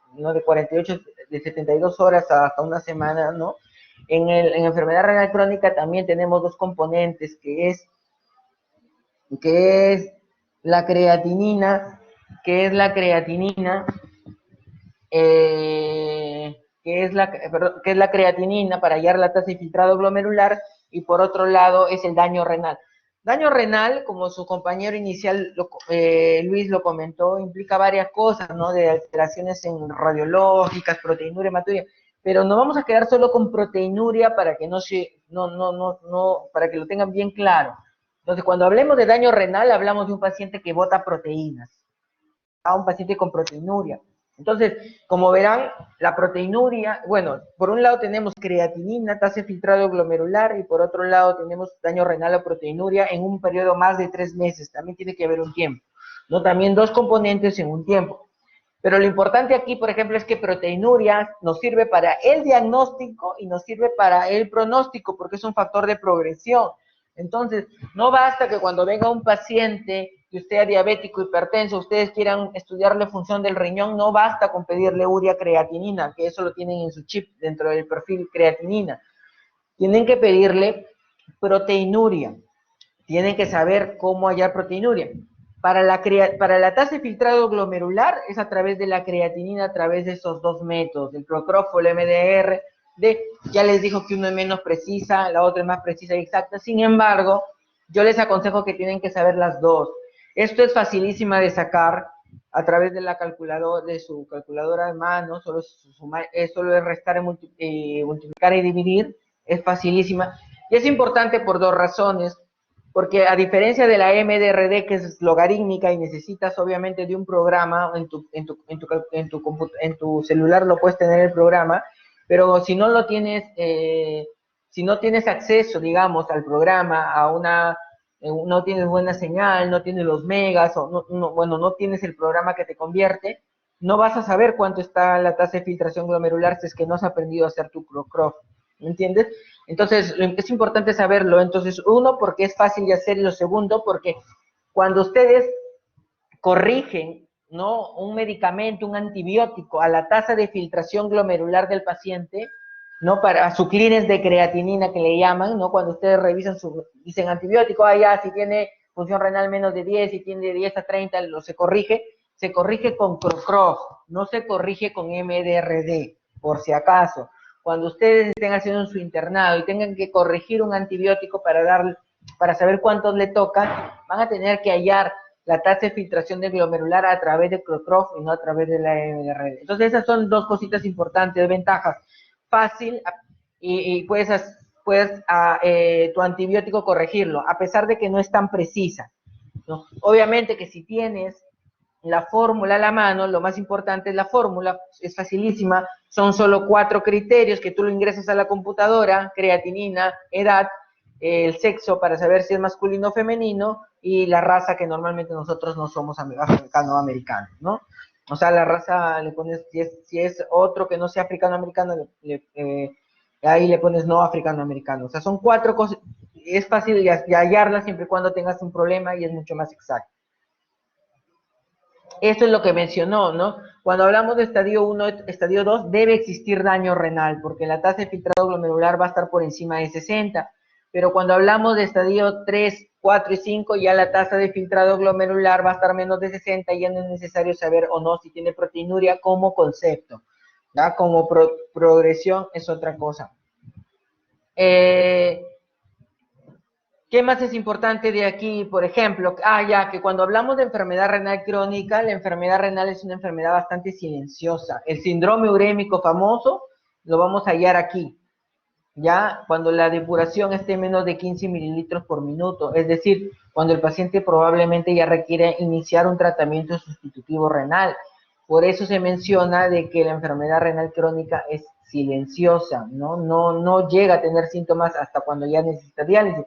48, de 72 horas hasta una semana, ¿no? En enfermedad renal crónica también tenemos dos componentes, que es la creatinina, que es la creatinina para hallar la tasa de filtrado glomerular, y por otro lado es el daño renal. Daño renal, como su compañero inicial Luis lo comentó, implica varias cosas, ¿no? De alteraciones radiológicas, proteinuria, hematuria, pero no vamos a quedar solo con proteinuria para que para que lo tengan bien claro. Entonces, cuando hablemos de daño renal, hablamos de un paciente que bota proteínas, un paciente con proteinuria. Entonces, como verán, la proteinuria, bueno, por un lado tenemos creatinina, tasa de filtrado glomerular, y por otro lado tenemos daño renal o proteinuria en un periodo más de 3 meses. También tiene que haber un tiempo, ¿no? También dos componentes en un tiempo. Pero lo importante aquí, por ejemplo, es que proteinuria nos sirve para el diagnóstico y nos sirve para el pronóstico, porque es un factor de progresión. Entonces, no basta que cuando venga un paciente que usted sea diabético, hipertenso, ustedes quieran estudiarle función del riñón, no basta con pedirle urea creatinina, que eso lo tienen en su chip dentro del perfil creatinina. Tienen que pedirle proteinuria. Tienen que saber cómo hallar proteinuria. Para la tasa de filtrado glomerular es a través de la creatinina, a través de esos dos métodos, el Procrof o el MDR. Ya les dijo que uno es menos precisa, la otra es más precisa y exacta. Sin embargo, yo les aconsejo que tienen que saber las dos. Esto es facilísima de sacar a través de su calculadora de mano, solo es restar, multiplicar y dividir, es facilísima. Y es importante por dos razones, porque a diferencia de la MDRD, que es logarítmica y necesitas obviamente de un programa, en tu celular lo puedes tener el programa, pero si no lo tienes, si no tienes acceso, digamos, al programa, no tienes buena señal, no tienes los megas, o no tienes el programa que te convierte, no vas a saber cuánto está la tasa de filtración glomerular si es que no has aprendido a hacer tu Procrof, ¿me entiendes? Entonces, es importante saberlo. Entonces, uno, porque es fácil de hacer, y lo segundo, porque cuando ustedes corrigen, ¿no?, un medicamento, un antibiótico, a la tasa de filtración glomerular del paciente, ¿no?, para su clearance de creatinina que le llaman, ¿no?, cuando ustedes revisan dicen antibiótico, si tiene función renal menos de 10, si tiene de 10 a 30, se corrige con Procrof, no se corrige con MDRD, por si acaso. Cuando ustedes estén haciendo su internado y tengan que corregir un antibiótico para saber cuántos le tocan, van a tener que hallar la tasa de filtración de glomerular a través de Procrof y no a través de la MDRD. Entonces, esas son dos cositas importantes, ventajas. Fácil, y puedes tu antibiótico corregirlo, a pesar de que no es tan precisa, ¿no? Obviamente que si tienes la fórmula a la mano, lo más importante es la fórmula, es facilísima, son solo 4 criterios que tú lo ingresas a la computadora: creatinina, edad, el sexo para saber si es masculino o femenino, y la raza, que normalmente nosotros no somos africano-americanos, ¿no? O sea, la raza le pones, si es otro que no sea africano-americano, ahí le pones no africano-americano. O sea, son 4 cosas, es fácil de hallarlas siempre y cuando tengas un problema y es mucho más exacto. Esto es lo que mencionó, ¿no? Cuando hablamos de estadio 1, estadio 2, debe existir daño renal, porque la tasa de filtrado glomerular va a estar por encima de 60. Pero cuando hablamos de estadio 3, 4 y 5, ya la tasa de filtrado glomerular va a estar menos de 60, y ya no es necesario saber o no si tiene proteinuria como concepto, ¿ya? Como progresión es otra cosa. ¿Qué más es importante de aquí? Por ejemplo, ya que cuando hablamos de enfermedad renal crónica, la enfermedad renal es una enfermedad bastante silenciosa. El síndrome urémico famoso lo vamos a hallar aquí, ya cuando la depuración esté menos de 15 mililitros por minuto, es decir, cuando el paciente probablemente ya requiere iniciar un tratamiento sustitutivo renal. Por eso se menciona de que la enfermedad renal crónica es silenciosa, ¿no? No llega a tener síntomas hasta cuando ya necesita diálisis.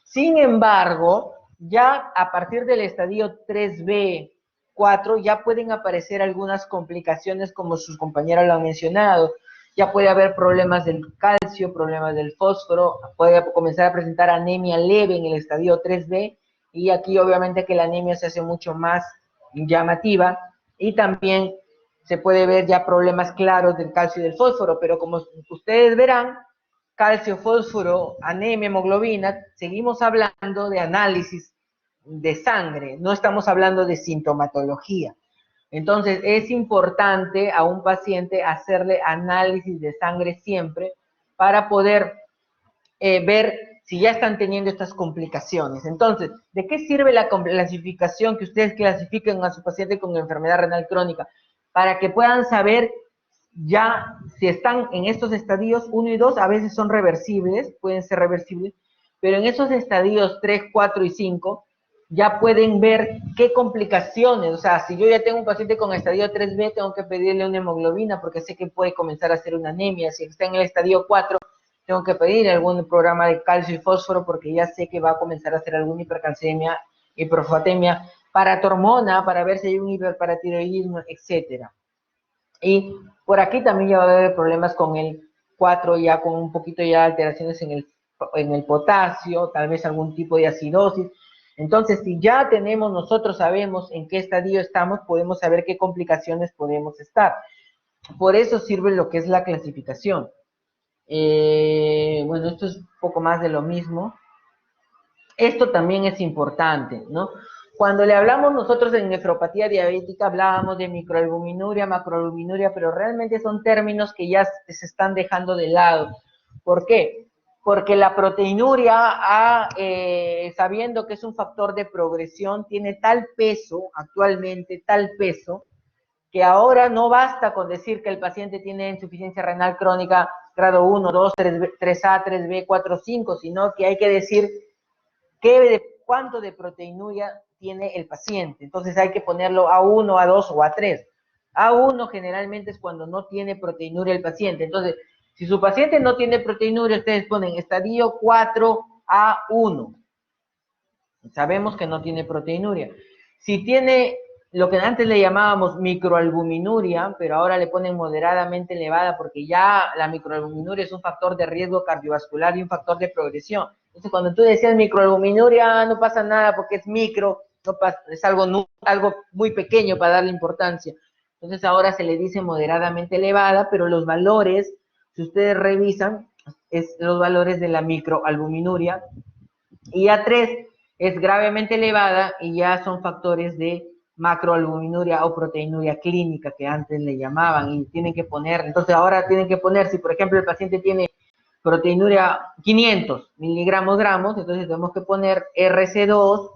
Sin embargo, ya a partir del estadio 3B, 4, ya pueden aparecer algunas complicaciones, como sus compañeras lo han mencionado. Ya puede haber problemas del calcio, problemas del fósforo, puede comenzar a presentar anemia leve en el estadio 3B, y aquí obviamente que la anemia se hace mucho más llamativa, y también se puede ver ya problemas claros del calcio y del fósforo, pero como ustedes verán, calcio, fósforo, anemia, hemoglobina, seguimos hablando de análisis de sangre, no estamos hablando de sintomatología. Entonces, es importante a un paciente hacerle análisis de sangre siempre para poder ver si ya están teniendo estas complicaciones. Entonces, ¿de qué sirve la clasificación que ustedes clasifiquen a su paciente con enfermedad renal crónica? Para que puedan saber ya si están en estos estadios 1 y 2, a veces son reversibles, pueden ser reversibles, pero en esos estadios 3, 4 y 5, ya pueden ver qué complicaciones, o sea, si yo ya tengo un paciente con estadio 3B, tengo que pedirle una hemoglobina porque sé que puede comenzar a hacer una anemia. Si está en el estadio 4, tengo que pedir algún programa de calcio y fósforo porque ya sé que va a comenzar a hacer alguna hipercalcemia, hiperfosfatemia, paratormona para ver si hay un hiperparatiroidismo, etcétera. Y por aquí también ya va a haber problemas con el 4, ya con un poquito ya de alteraciones en el potasio, tal vez algún tipo de acidosis. Entonces, si ya nosotros sabemos en qué estadio estamos, podemos saber qué complicaciones podemos estar. Por eso sirve lo que es la clasificación. Bueno, esto es un poco más de lo mismo. Esto también es importante, ¿no? Cuando le hablamos nosotros en nefropatía diabética, hablábamos de microalbuminuria, macroalbuminuria, pero realmente son términos que ya se están dejando de lado. ¿Por qué? Porque la proteinuria, sabiendo que es un factor de progresión, tiene tal peso, actualmente tal peso, que ahora no basta con decir que el paciente tiene insuficiencia renal crónica grado 1, 2, 3A, 3B, 4, 5, sino que hay que decir cuánto de proteinuria tiene el paciente. Entonces hay que ponerlo A1, A2 o A3. A1 generalmente es cuando no tiene proteinuria el paciente. Entonces, si su paciente no tiene proteinuria, ustedes ponen estadio 4A1. Sabemos que no tiene proteinuria. Si tiene lo que antes le llamábamos microalbuminuria, pero ahora le ponen moderadamente elevada porque ya la microalbuminuria es un factor de riesgo cardiovascular y un factor de progresión. Entonces, cuando tú decías microalbuminuria, no pasa nada porque es micro, no pasa, es algo muy pequeño para darle importancia. Entonces, ahora se le dice moderadamente elevada, pero los valores, si ustedes revisan, es los valores de la microalbuminuria. Y A3 es gravemente elevada y ya son factores de macroalbuminuria o proteinuria clínica que antes le llamaban, y tienen que poner, entonces ahora tienen que poner, si por ejemplo el paciente tiene proteinuria 500 miligramos gramos, entonces tenemos que poner RC2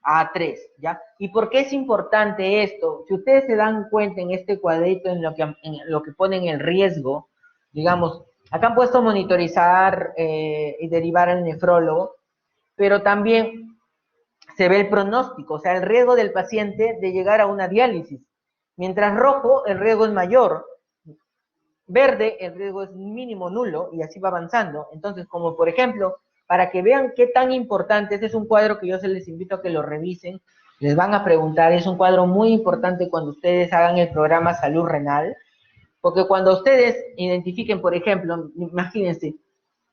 A3, ¿ya? ¿Y por qué es importante esto? Si ustedes se dan cuenta en este cuadrito, en lo que ponen el riesgo, digamos, acá han puesto monitorizar y derivar al nefrólogo, pero también se ve el pronóstico, o sea, el riesgo del paciente de llegar a una diálisis. Mientras rojo, el riesgo es mayor. Verde, el riesgo es mínimo, nulo, y así va avanzando. Entonces, como por ejemplo, para que vean qué tan importante. Este es un cuadro que yo se les invito a que lo revisen. Les van a preguntar, es un cuadro muy importante cuando ustedes hagan el programa Salud Renal, porque cuando ustedes identifiquen, por ejemplo, imagínense,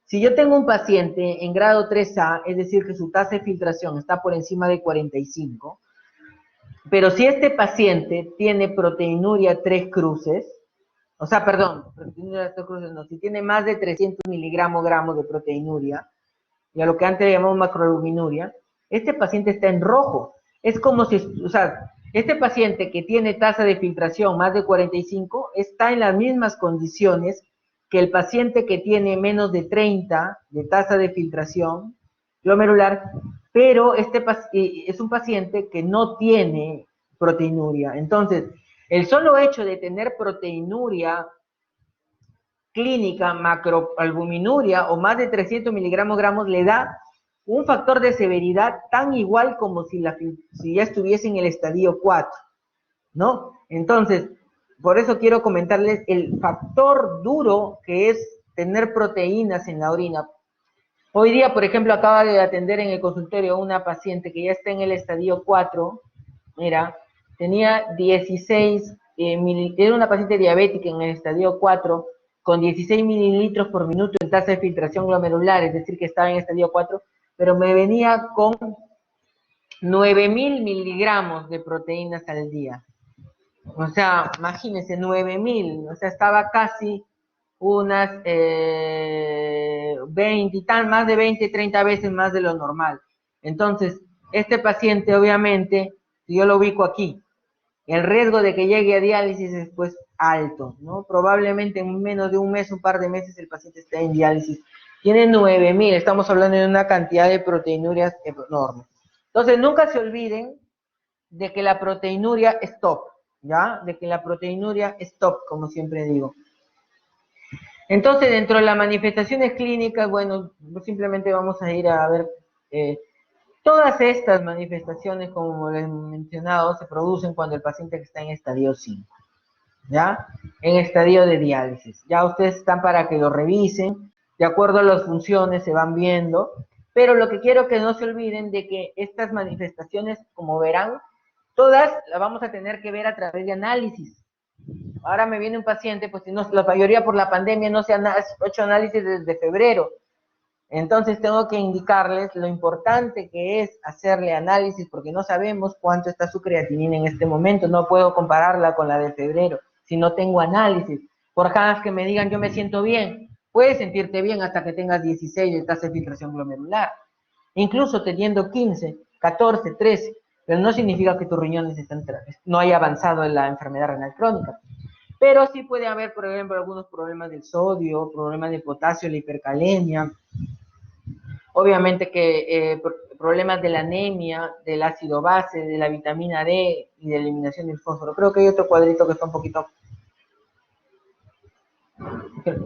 si yo tengo un paciente en grado 3A, es decir, que su tasa de filtración está por encima de 45, pero si este paciente tiene proteinuria 3 cruces, o sea, perdón, proteinuria 3 cruces no, si tiene más de 300 gramos de proteinuria, y a lo que antes llamamos macroalbuminuria, este paciente está en rojo. Es como si, o sea, este paciente que tiene tasa de filtración más de 45 está en las mismas condiciones que el paciente que tiene menos de 30 de tasa de filtración glomerular, pero es un paciente que no tiene proteinuria. Entonces, el solo hecho de tener proteinuria clínica, macroalbuminuria o más de 300 gramos le da un factor de severidad tan igual como si ya estuviese en el estadio 4, ¿no? Entonces, por eso quiero comentarles el factor duro que es tener proteínas en la orina. Hoy día, por ejemplo, acaba de atender en el consultorio a una paciente que ya está en el estadio 4, mira, tenía 16, era una paciente diabética en el estadio 4, con 16 mililitros por minuto en tasa de filtración glomerular, es decir, que estaba en estadio 4, pero me venía con 9.000 miligramos de proteínas al día. O sea, imagínense, 9.000, o sea, estaba casi unas 20 y tal, más de 20, 30 veces más de lo normal. Entonces, este paciente, obviamente, si yo lo ubico aquí, el riesgo de que llegue a diálisis es pues alto, ¿no? Probablemente en menos de un mes, un par de meses, el paciente está en diálisis. Tiene 9.000, estamos hablando de una cantidad de proteinurias enorme. Entonces, nunca se olviden de que la proteinuria es top, ¿ya? De que la proteinuria es top, como siempre digo. Entonces, dentro de las manifestaciones clínicas, bueno, simplemente vamos a ir a ver, todas estas manifestaciones, como les he mencionado, se producen cuando el paciente está en estadio 5, ¿ya? En estadio de diálisis. Ya ustedes están para que lo revisen, de acuerdo a las funciones se van viendo, pero lo que quiero que no se olviden de que estas manifestaciones, como verán, todas las vamos a tener que ver a través de análisis. Ahora me viene un paciente, pues no, la mayoría por la pandemia no se han hecho análisis desde febrero. Entonces tengo que indicarles lo importante que es hacerle análisis, porque no sabemos cuánto está su creatinina en este momento. No puedo compararla con la de febrero si no tengo análisis. Por más que me digan yo me siento bien, puedes sentirte bien hasta que tengas 16 de tasa de filtración glomerular. Incluso teniendo 15, 14, 13, pero no significa que tus riñones no haya avanzado en la enfermedad renal crónica. Pero sí puede haber, por ejemplo, algunos problemas del sodio, problemas de potasio, la hipercalemia. Obviamente que problemas de la anemia, del ácido base, de la vitamina D y de eliminación del fósforo. Creo que hay otro cuadrito que está un poquito...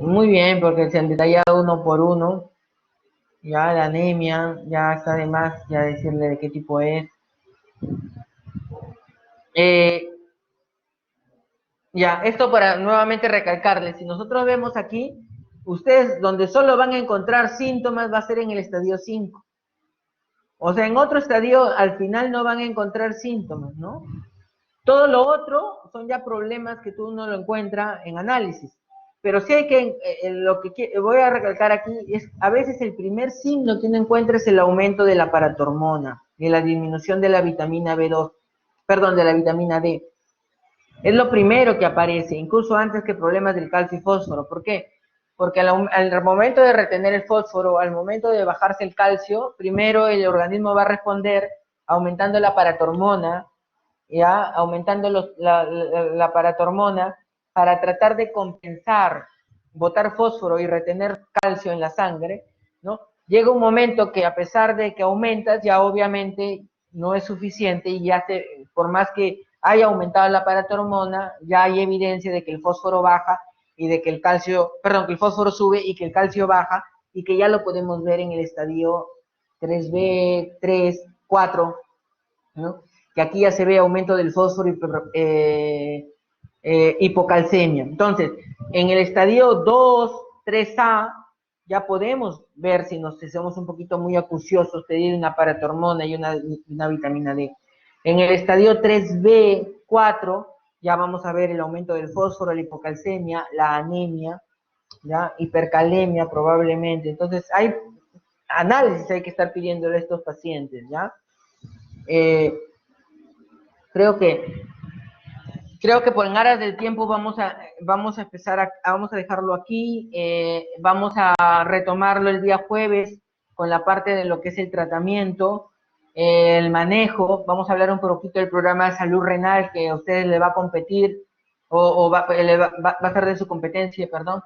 Muy bien, porque se han detallado uno por uno. Ya la anemia, ya está de más ya decirle de qué tipo es. Ya, esto para nuevamente recalcarles, si nosotros vemos aquí, ustedes donde solo van a encontrar síntomas va a ser en el estadio 5. O sea, en otro estadio al final no van a encontrar síntomas, ¿no? Todo lo otro son ya problemas que tú no lo encuentras en análisis. Pero sí hay que, lo que voy a recalcar aquí es, a veces el primer signo que uno encuentra es el aumento de la paratormona, de la disminución de la vitamina B2, perdón, de la vitamina D. Es lo primero que aparece, incluso antes que problemas del calcio y fósforo. ¿Por qué? Porque al momento de retener el fósforo, al momento de bajarse el calcio, primero el organismo va a responder aumentando la paratormona, ¿ya? Aumentando la paratormona para tratar de compensar, botar fósforo y retener calcio en la sangre, ¿no? Llega un momento que a pesar de que aumentas, ya obviamente no es suficiente y ya por más que haya aumentado la paratormona, ya hay evidencia de que el fósforo baja y de que el calcio, perdón, que el fósforo sube y que el calcio baja y que ya lo podemos ver en el estadio 3B, 3, 4, ¿no? Que aquí ya se ve aumento del fósforo y hipocalcemia. Entonces, en el estadio 2, 3A, ya podemos ver si somos un poquito muy acuciosos, pedir una paratormona y una vitamina D. En el estadio 3B, 4, ya vamos a ver el aumento del fósforo, la hipocalcemia, la anemia, ¿ya? Hipercalemia probablemente. Entonces, hay análisis hay que estar pidiéndole a estos pacientes, ¿ya? Creo que por en aras del tiempo vamos a dejarlo aquí, vamos a retomarlo el día jueves con la parte de lo que es el tratamiento, el manejo, vamos a hablar un poquito del programa de salud renal que a ustedes le va a competir, va a ser de su competencia, perdón,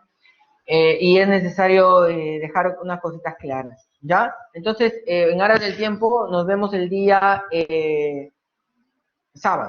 y es necesario dejar unas cositas claras, ¿ya? Entonces, en aras del tiempo, nos vemos el día sábado.